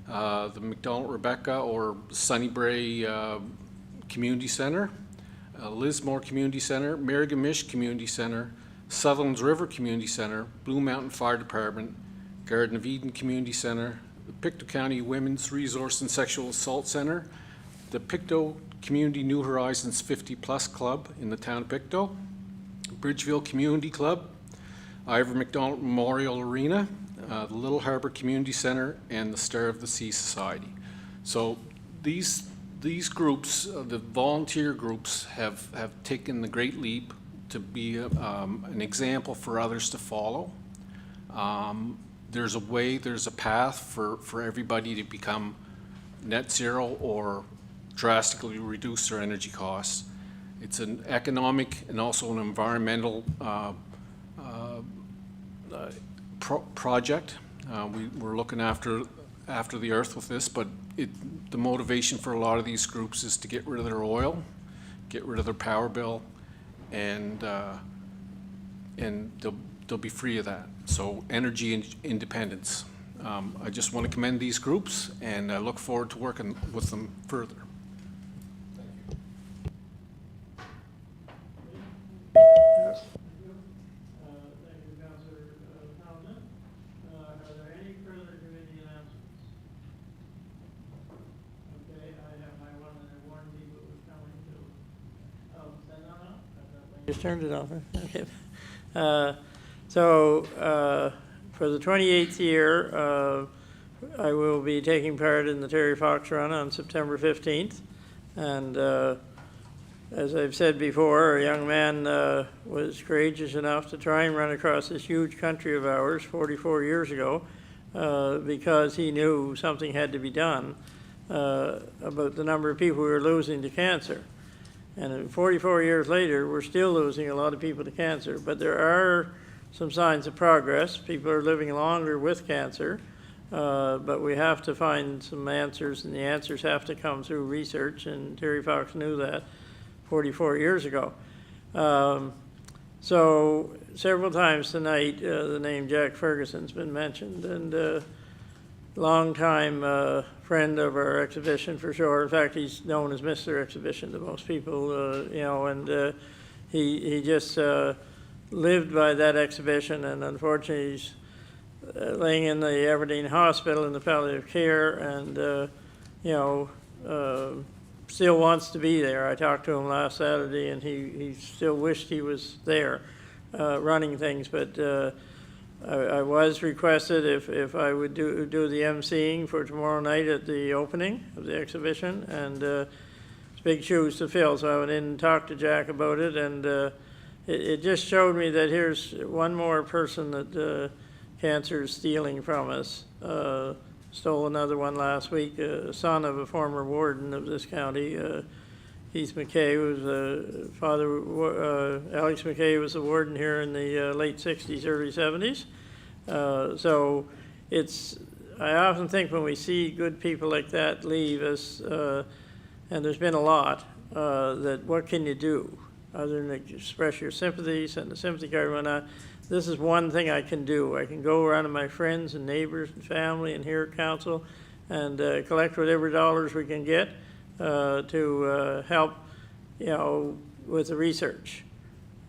the McDonald Rebecca or Sunnybray Community Center, Lismore Community Center, Merrigamish Community Center, Sutherland's River Community Center, Blue Mountain Fire Department, Garden of Eden Community Center, the Pictou County Women's Resource and Sexual Assault Center, the Pictou Community New Horizons 50+ Club in the town of Pictou, Bridgeville Community Club, Ivor McDonald Memorial Arena, the Little Harbor Community Center, and the Star of the Sea Society. So these groups, the volunteer groups, have taken the great leap to be an example for others to follow. There's a way, there's a path for everybody to become net zero or drastically reduce their energy costs. It's an economic and also an environmental project. We're looking after the earth with this, but the motivation for a lot of these groups is to get rid of their oil, get rid of their power bill, and they'll be free of that. So energy independence. I just want to commend these groups, and I look forward to working with them further. Thank you, Councillor Townsend. Are there any further committee announcements? Okay, I have my one that I warned people was coming to. Oh, is that not on? I thought I just turned it off. Okay. For the 28th year, I will be taking part in the Terry Fox Run on September 15th. And as I've said before, a young man was courageous enough to try and run across this huge country of ours 44 years ago because he knew something had to be done about the number of people we were losing to cancer. And 44 years later, we're still losing a lot of people to cancer, but there are some signs of progress. People are living longer with cancer, but we have to find some answers, and the answers have to come through research, and Terry Fox knew that 44 years ago. So several times tonight, the name Jack Ferguson's been mentioned, and longtime friend of our exhibition for sure. In fact, he's known as Mr. Exhibition to most people, you know, and he just lived by that exhibition, and unfortunately he's laying in the Aberdeen Hospital in the palliative care, and you know, still wants to be there. I talked to him last Saturday, and he still wished he was there running things, but I was requested if I would do the emceeing for tomorrow night at the opening of the exhibition, and it's big shoes to fill, so I went in and talked to Jack about it, and it just showed me that here's one more person that cancer is stealing from us. Stole another one last week, son of a former warden of this county. Keith McKay was Alex McKay was the warden here in the late 60s, early 70s. So I often think when we see good people like that leave us, and there's been a lot, that what can you do other than express your sympathy, send a sympathy card, whatnot. This is one thing I can do. I can go around to my friends and neighbors and family and here at council and collect whatever dollars we can get to help, you know, with the research.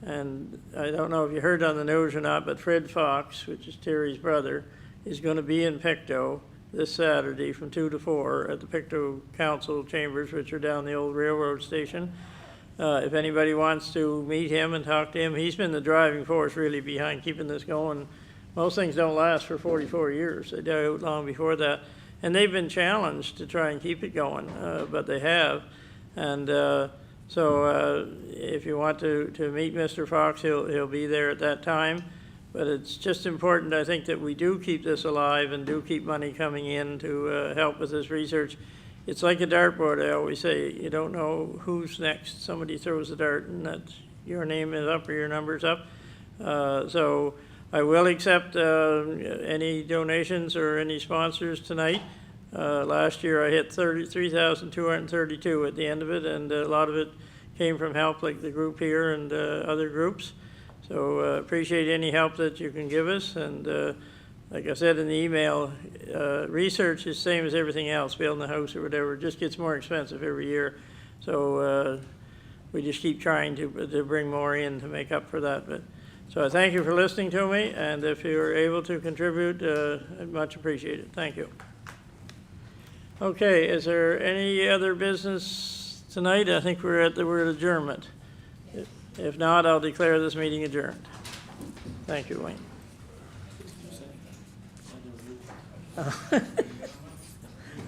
And I don't know if you heard on the news or not, but Fred Fox, which is Terry's brother, is going to be in Pictou this Saturday from 2 to 4 at the Pictou Council chambers, which are down the old railroad station. If anybody wants to meet him and talk to him, he's been the driving force really behind keeping this going. Most things don't last for 44 years. They die out long before that. And they've been challenged to try and keep it going, but they have. And so if you want to meet Mr. Fox, he'll be there at that time. But it's just important, I think, that we do keep this alive and do keep money coming in to help with this research. It's like a dartboard, I always say. You don't know who's next. Somebody throws a dart, and that's your name is up or your number's up. So I will accept any donations or any sponsors tonight. Last year I hit 3,232 at the end of it, and a lot of it came from help like the group here and other groups. So appreciate any help that you can give us. And like I said in the email, research is the same as everything else, building a house or whatever. It just gets more expensive every year. So we just keep trying to bring more in to make up for that. But so I thank you for listening to me, and if you're able to contribute, I'd much appreciate it. Thank you. Okay, is there any other business tonight? I think we're at the word adjournment. If not, I'll declare this meeting adjourned. Thank you, Wayne.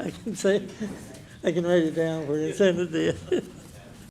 I can write it down for you and send it to you.